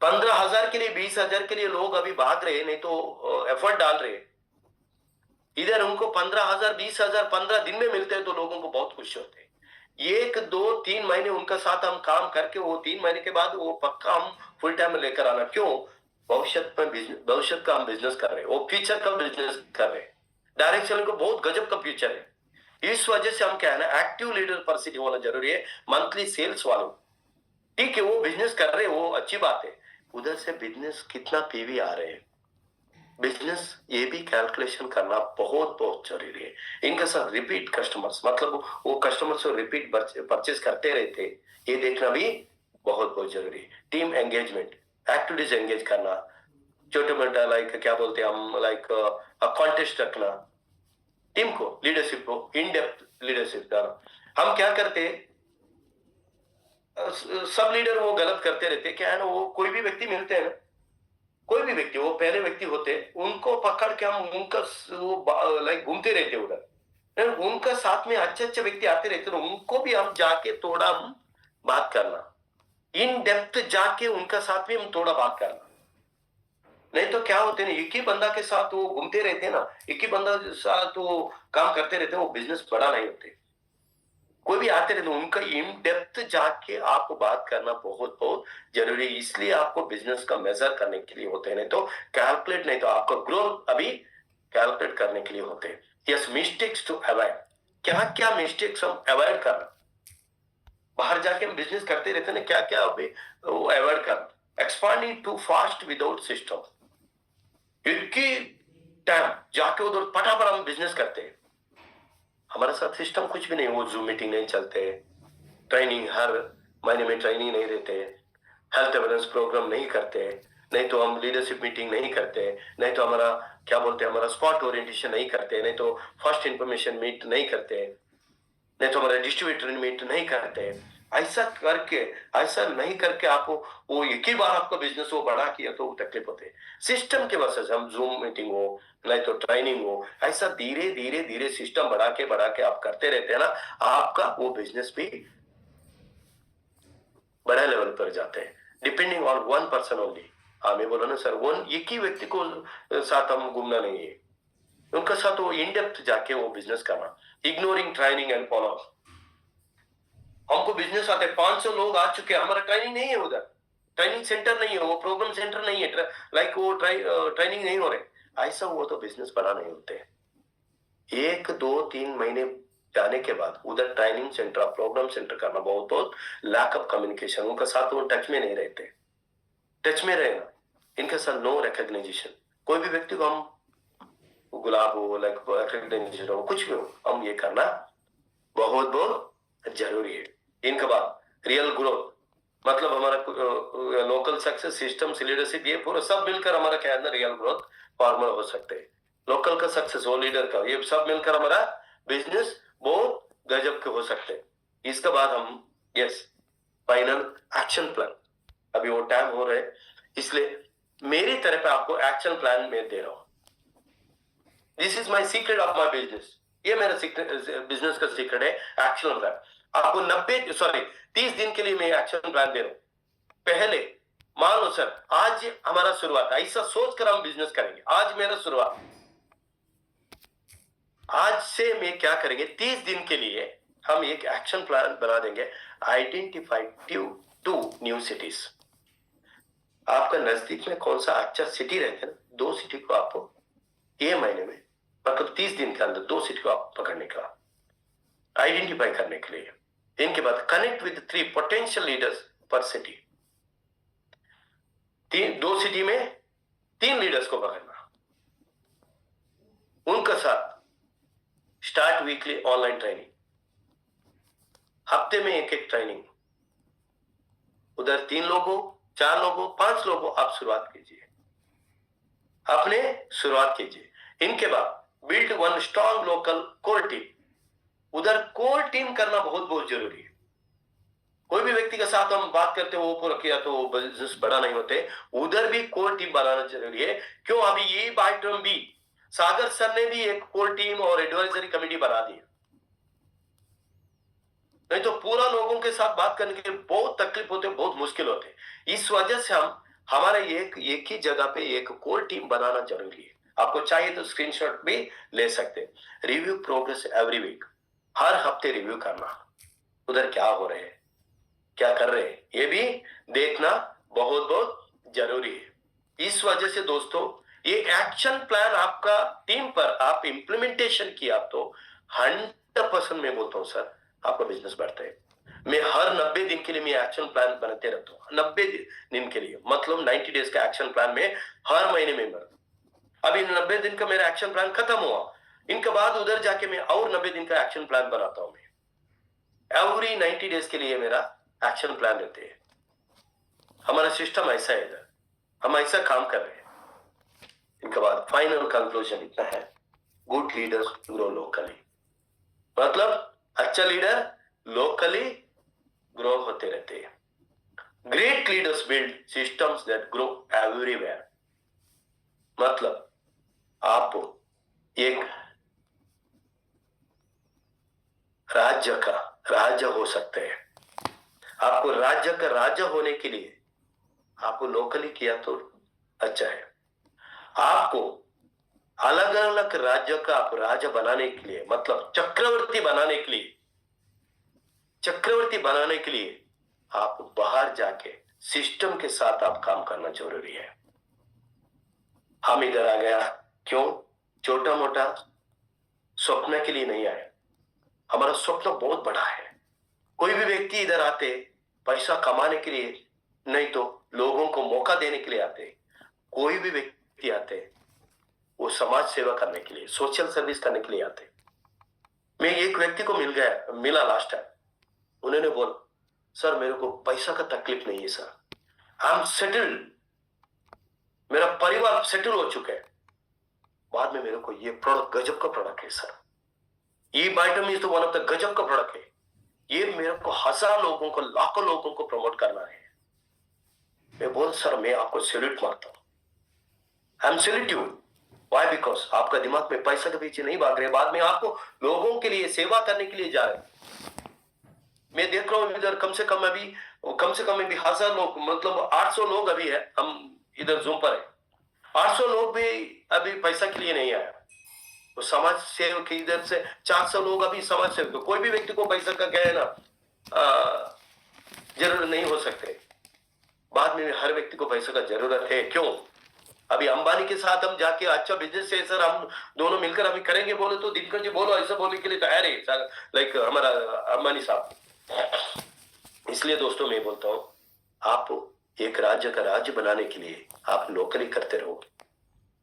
15,000 के लिए 20,000 के लिए लोग अभी भाग रहे, नहीं तो एफर्ट डाल रहे। इधर उनको 15,000 20,000 15 दिन में मिलते हैं तो लोगों को बहुत खुशी होते हैं। 1 2 3 महीने उनका साथ हम काम करके वो 3 महीने के बाद वो पक्का हम फुल टाइम लेकर आना। क्यों? भविष्य का हम बिजनेस कर रहे हैं, वो फ्यूचर का बिजनेस कर रहे हैं। डायरेक्ट सेलिंग को बहुत गजब का फ्यूचर है। इस वजह से हम क्या है ना, एक्टिव लीडर पर सिटी होना जरूरी है। मंथली सेल्स वालों, ठीक है वो बिजनेस कर रहे हैं वो अच्छी बात है, उधर से बिजनेस कितना पीवी आ रहे हैं, बिजनेस ये भी कैलकुलेशन करना बहुत बहुत जरूरी है। इनके साथ रिपीट कस्टमर्स मतलब वो कस्टमर से रिपीट परचेज करते रहते, ये देखना भी बहुत बहुत जरूरी है। टीम एंगेजमेंट, एक्टिविटीज एंगेज करना, छोटे मोटा लाइक क्या बोलते हैं हम लाइक कॉन्टेस्ट रखना, टीम को लीडरशिप को इन डेप्थ लीडरशिप करना। हम क्या करते सब लीडर वो गलत करते रहते, क्या है ना, वो कोई भी व्यक्ति मिलते हैं ना, कोई भी व्यक्ति वो पहले व्यक्ति होते उनको पकड़ के हम उनका वो लाइक घूमते रहते उधर, उनका साथ में अच्छे अच्छे व्यक्ति आते रहते हैं, उनको भी हम जाके थोड़ा हम बात करना, इन डेप्थ जाके उनका साथ में हम थोड़ा बात करना। नहीं तो क्या होते हैं, एक ही बंदा के साथ वो घूमते रहते हैं ना, एक ही बंदा के साथ वो काम करते रहते हैं, वो बिजनेस बड़ा नहीं होते। कोई भी आते रहते, उनका इन डेप्थ जाके आपको बात करना बहुत बहुत जरूरी है। इसलिए आपको बिजनेस का मेजर करने के लिए होते हैं, नहीं तो कैलकुलेट, नहीं तो आपका ग्रोथ अभी कैलकुलेट करने के लिए होते हैं। यस, मिस्टेक्स टू अवॉइड, क्या क्या मिस्टेक्स हम अवॉइड करना, बाहर जाके हम बिजनेस करते रहते हैं ना, क्या क्या अभी वो अवॉइड करना। Expanding too fast without system, एक ही टाइम जाके उधर फटाफट हम बिजनेस करते हैं, हमारे साथ सिस्टम कुछ भी नहीं, वो जूम मीटिंग नहीं चलते, ट्रेनिंग हर महीने में ट्रेनिंग नहीं देते, हेल्थ अवेयरनेस प्रोग्राम नहीं करते, नहीं तो हम लीडरशिप मीटिंग नहीं करते, नहीं तो हमारा क्या बोलते हैं हमारा स्पॉट ओरिएंटेशन नहीं करते, नहीं तो फर्स्ट इंफॉर्मेशन मीट नहीं करते, नहीं तो हमारा डिस्ट्रीब्यूटर मीट नहीं करते। ऐसा करके, ऐसा नहीं करके आप वो एक ही बार आपका बिजनेस वो बढ़ा किया तो तकलीफ होते है। सिस्टम के वजह से हम जूम मीटिंग हो नहीं तो ट्रेनिंग हो, ऐसा धीरे धीरे धीरे सिस्टम बढ़ा के आप करते रहते हैं ना, आपका वो बिजनेस भी बड़ा लेवल पर जाते हैं। Depending on one person only, हाँ मैं बोला ना सर, वन एक ही व्यक्ति को साथ हम घूमना नहीं है, उनका साथ वो इन डेप्थ जाके वो बिजनेस करना। Ignoring training and follow up, हमको बिजनेस आते 500 लोग आ चुके हैं, हमारा ट्रेनिंग नहीं है, उधर ट्रेनिंग सेंटर नहीं है, वो प्रोग्राम सेंटर नहीं है, लाइक वो ट्रेनिंग नहीं हो रहे, ऐसा वो तो बिजनेस बड़ा नहीं होते। 1 2 3 महीने जाने के बाद उधर ट्रेनिंग सेंटर प्रोग्राम सेंटर करना बहुत बहुत लैक ऑफ कम्युनिकेशन, उनका साथ वो टच में नहीं रहते। टच में रहना, इनके साथ नो रिकॉग्नाइजेशन, कोई भी व्यक्ति को हम गुलाब हो लाइक रिकॉग्नाइजेशन हो कुछ भी हो, हम ये करना बहुत बहुत जरूरी है। इनके बाद रियल ग्रोथ, मतलब हमारा लोकल सक्सेस सिस्टम लीडरशिप ये पूरा सब मिलकर हमारा क्या है रियल ग्रोथ फॉर्मर हो सकते हैं। लोकल का सक्सेस, वो लीडर का, ये सब मिलकर हमारा बिजनेस बहुत गजब के हो सकते हैं। इसके बाद हम यस फाइनल एक्शन प्लान, अभी वो टाइम हो रहा है, इसलिए मेरी तरफ पे आपको एक्शन प्लान में दे रहा हूं। This is my secret of my business, ये मेरा बिजनेस का सीक्रेट है, एक्शन प्लान। आपको 30 दिन के लिए मैं एक्शन प्लान दे रहा हूं। पहले मान लो सर आज हमारा शुरुआत, ऐसा सोचकर हम बिजनेस करेंगे, आज मेरा शुरुआत, आज से मैं क्या करेंगे, 30 दिन के लिए हम एक एक्शन प्लान बना देंगे। Identify two new cities. आपका नजदीक में कौन सा अच्छा सिटी रहता है ना, 2 सिटी को आपको ये महीने में, मतलब 30 दिन के अंदर 2 सिटी को आप पकड़ने का, आइडेंटिफाई करने के लिए। इनके बाद कनेक्ट विद 3 पोटेंशियल लीडर्स पर सिटी। 2 सिटी में 3 लीडर्स को पकड़ना, उनका साथ स्टार्ट वीकली ऑनलाइन ट्रेनिंग, हफ्ते में एक ट्रेनिंग, उधर 3 लोगों, 4 लोगों, 5 लोगों आप शुरुआत कीजिए, अपने शुरुआत कीजिए। इनके बाद build 1 strong local core team, उधर कोर टीम करना बहुत बहुत जरूरी है। कोई भी व्यक्ति के साथ हम बात करते हो वो पूरा किया तो बिजनेस बड़ा नहीं होते, उधर भी कोर टीम बनाना जरूरी है। क्यों, अभी ये बाइटम भी सागर सर ने भी एक कोर टीम और एडवाइजरी कमेटी बना दी, नहीं तो पूरा लोगों के साथ बात करने के लिए बहुत तकलीफ होते, बहुत मुश्किल होते। इस वजह से हम हमारे एक ही जगह पे एक कोर टीम बनाना जरूरी है। आपको चाहिए तो स्क्रीनशॉट भी ले सकते हैं। रिव्यू प्रोग्रेस एवरी वीक, हर हफ्ते रिव्यू करना, उधर क्या हो रहे हैं, क्या कर रहे हैं, ये भी देखना बहुत बहुत जरूरी है। इस वजह से दोस्तों ये एक्शन प्लान आपका टीम पर आप इंप्लीमेंटेशन किया तो 100% मैं बोलता हूं सर आपका बिजनेस बढ़ता है। मैं हर 90 दिन के लिए मैं एक्शन प्लान बनाते रहता हूँ, 90 दिन के लिए, मतलब 90 डेज का एक्शन प्लान में हर महीने में अभी 90 दिन का मेरा एक्शन प्लान खत्म हुआ, इनके बाद उधर जाके मैं और 90 दिन का एक्शन प्लान बनाता हूं। मैं एवरी 90 डेज के लिए मेरा एक्शन प्लान रहते हैं। हमारा सिस्टम ऐसा है इधर, हम ऐसा काम कर रहे हैं। इनके बाद फाइनल कंक्लूजन इतना है, गुड लीडर्स ग्रो लोकली, मतलब अच्छा लीडर लोकली ग्रो होते रहते हैं। Great leaders build systems that grow everywhere, मतलब आप एक राज्य का राजा हो सकते हैं। आपको राज्य का राजा होने के लिए आपको लोकली किया तो अच्छा है। आपको अलग अलग राज्य का आप राजा बनाने के लिए, मतलब चक्रवर्ती बनाने के लिए आप बाहर जाके सिस्टम के साथ आप काम करना जरूरी है। हम इधर आ गया क्यों, छोटा मोटा स्वप्न के लिए नहीं आए, हमारा स्वप्न बहुत बड़ा है। कोई भी व्यक्ति इधर आते पैसा कमाने के लिए नहीं तो लोगों को मौका देने के लिए आते। कोई भी व्यक्ति आते वो समाज सेवा करने के लिए, सोशल सर्विस करने के लिए आते। मैं एक व्यक्ति को मिला लास्ट टाइम, उन्होंने बोला सर मेरे को पैसा का तकलीफ नहीं है सर, आई एम सेटल्ड, मेरा परिवार सेटल हो चुका है। बाद में मेरे को ये प्रोडक्ट गजब का प्रोडक्ट है सर, ये बाइटम इज तो वन ऑफ द गजब का प्रोडक्ट है, ये मेरे को 1000 लोगों को, लाखों लोगों को प्रमोट करना है। मैं बोल सर मैं आपको सैल्यूट मारता हूं, I am salute you, why, because आपका दिमाग में पैसा के पीछे नहीं भाग रहे, बाद में आपको लोगों के लिए सेवा करने के लिए जा रहे। मैं देख रहा हूं इधर कम से कम अभी 1000 लोग, मतलब 800 लोग अभी है, हम इधर जूम पर है, 800 लोग भी अभी पैसा के लिए नहीं आया। तो समाज सेवक के इधर से 400 लोग अभी समाज सेवक, कोई भी व्यक्ति को पैसा का क्या है ना जरूरत नहीं हो सकते। बाद में हर व्यक्ति को पैसा का जरूरत है। क्यों, अभी अंबानी के साथ हम जाके अच्छा बिजनेस है सर, हम दोनों मिलकर अभी करेंगे बोले तो दिनकर जी बोलो ऐसा बोलने के लिए तैयार है, लाइक हमारा अंबानी साहब। इसलिए दोस्तों मैं बोलता हूं आप एक राज्य का राज्य बनाने के लिए आप नौकरी करते रहो,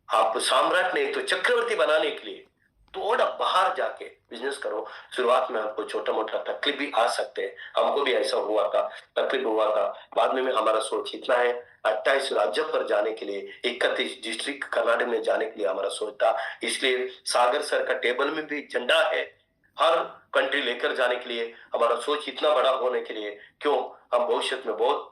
आप सम्राट नहीं तो चक्रवर्ती बनाने के लिए थोड़ा बाहर जाके बिजनेस करो। शुरुआत में आपको छोटा मोटा तकलीफ भी आ सकते हैं, हमको भी ऐसा हुआ था, तकलीफ हुआ था, बाद में हमारा सोच इतना है 28 राज्य पर जाने के लिए, 31 डिस्ट्रिक्ट कर्नाटक में जाने के लिए हमारा सोच था। इसलिए सागर सर का टेबल में भी झंडा है, हर कंट्री लेकर जाने के लिए। हमारा सोच इतना बड़ा होने के लिए, क्यों हम भविष्य में बहुत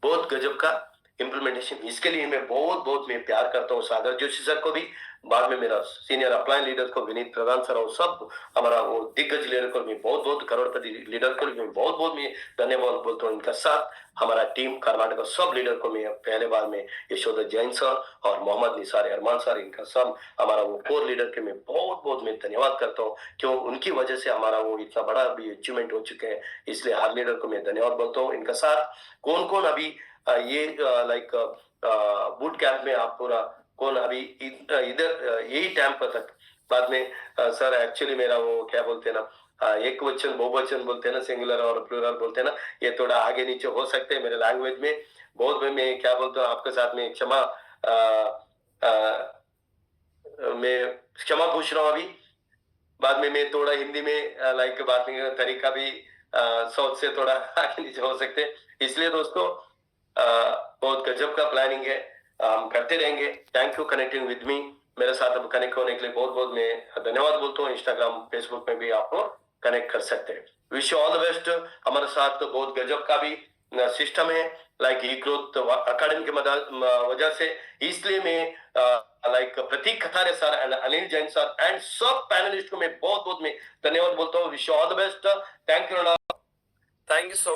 बहुत गजब का इम्प्लीमेंटेशन, इसके लिए मैं बहुत बहुत मैं प्यार करता हूँ सागर जोशी सर को भी, बाद में मेरा सीनियर अपलाइन लीडर को विनीत प्रधान सर और सब हमारा वो दिग्गज लीडर को भी बहुत बहुत, करोड़पति लीडर को भी बहुत बहुत मैं धन्यवाद बोलता हूँ। इनका साथ हमारा टीम कर्नाटक सब लीडर को मैं पहले बार में यशोदा जैन सर और मोहम्मद निसार अरमान सर, इनका सब हमारा वो कोर लीडर के मैं बहुत बहुत मैं धन्यवाद करता हूँ, क्यों उनकी वजह से हमारा वो इतना बड़ा अभी अचीवमेंट हो चुके हैं। इसलिए हर लीडर को मैं धन्यवाद बोलता हूँ। इनका साथ कौन कौन अभी ये लाइक बूट कैंप में आप पूरा कौन अभी इधर यही टाइम पर तक, बाद में सर एक्चुअली मेरा वो क्या बोलते हैं ना, एक वचन बहुवचन बोलते हैं ना, सिंगुलर और प्लूरल बोलते हैं ना, ये थोड़ा आगे नीचे हो सकते हैं मेरे लैंग्वेज में। बहुत में मैं क्या बोलता हूँ आपके साथ में क्षमा, मैं क्षमा पूछ रहा हूँ अभी। बाद में मैं थोड़ा हिंदी में लाइक बात करने का तरीका भी सोच से थोड़ा आगे नीचे हो सकते हैं। इसलिए दोस्तों बहुत गजब का प्लानिंग है, हम करते रहेंगे। Thank you connecting with me, मेरे साथ अब कनेक्ट होने के लिए बहुत बहुत मैं धन्यवाद बोलता हूँ। इंस्टाग्राम फेसबुक में भी आपको कनेक्ट कर सकते हैं। Wish you all the best. हमारे साथ तो बहुत गजब का भी सिस्टम है, लाइक ई ग्रोथ अकेडमी के वजह से, इसलिए मैं like Prateek Khatare sir and Anil Jain sir and सब पैनलिस्ट को मैं बहुत बहुत मैं धन्यवाद बोलता हूँ। Wish you all the best. Thank you. Thank you so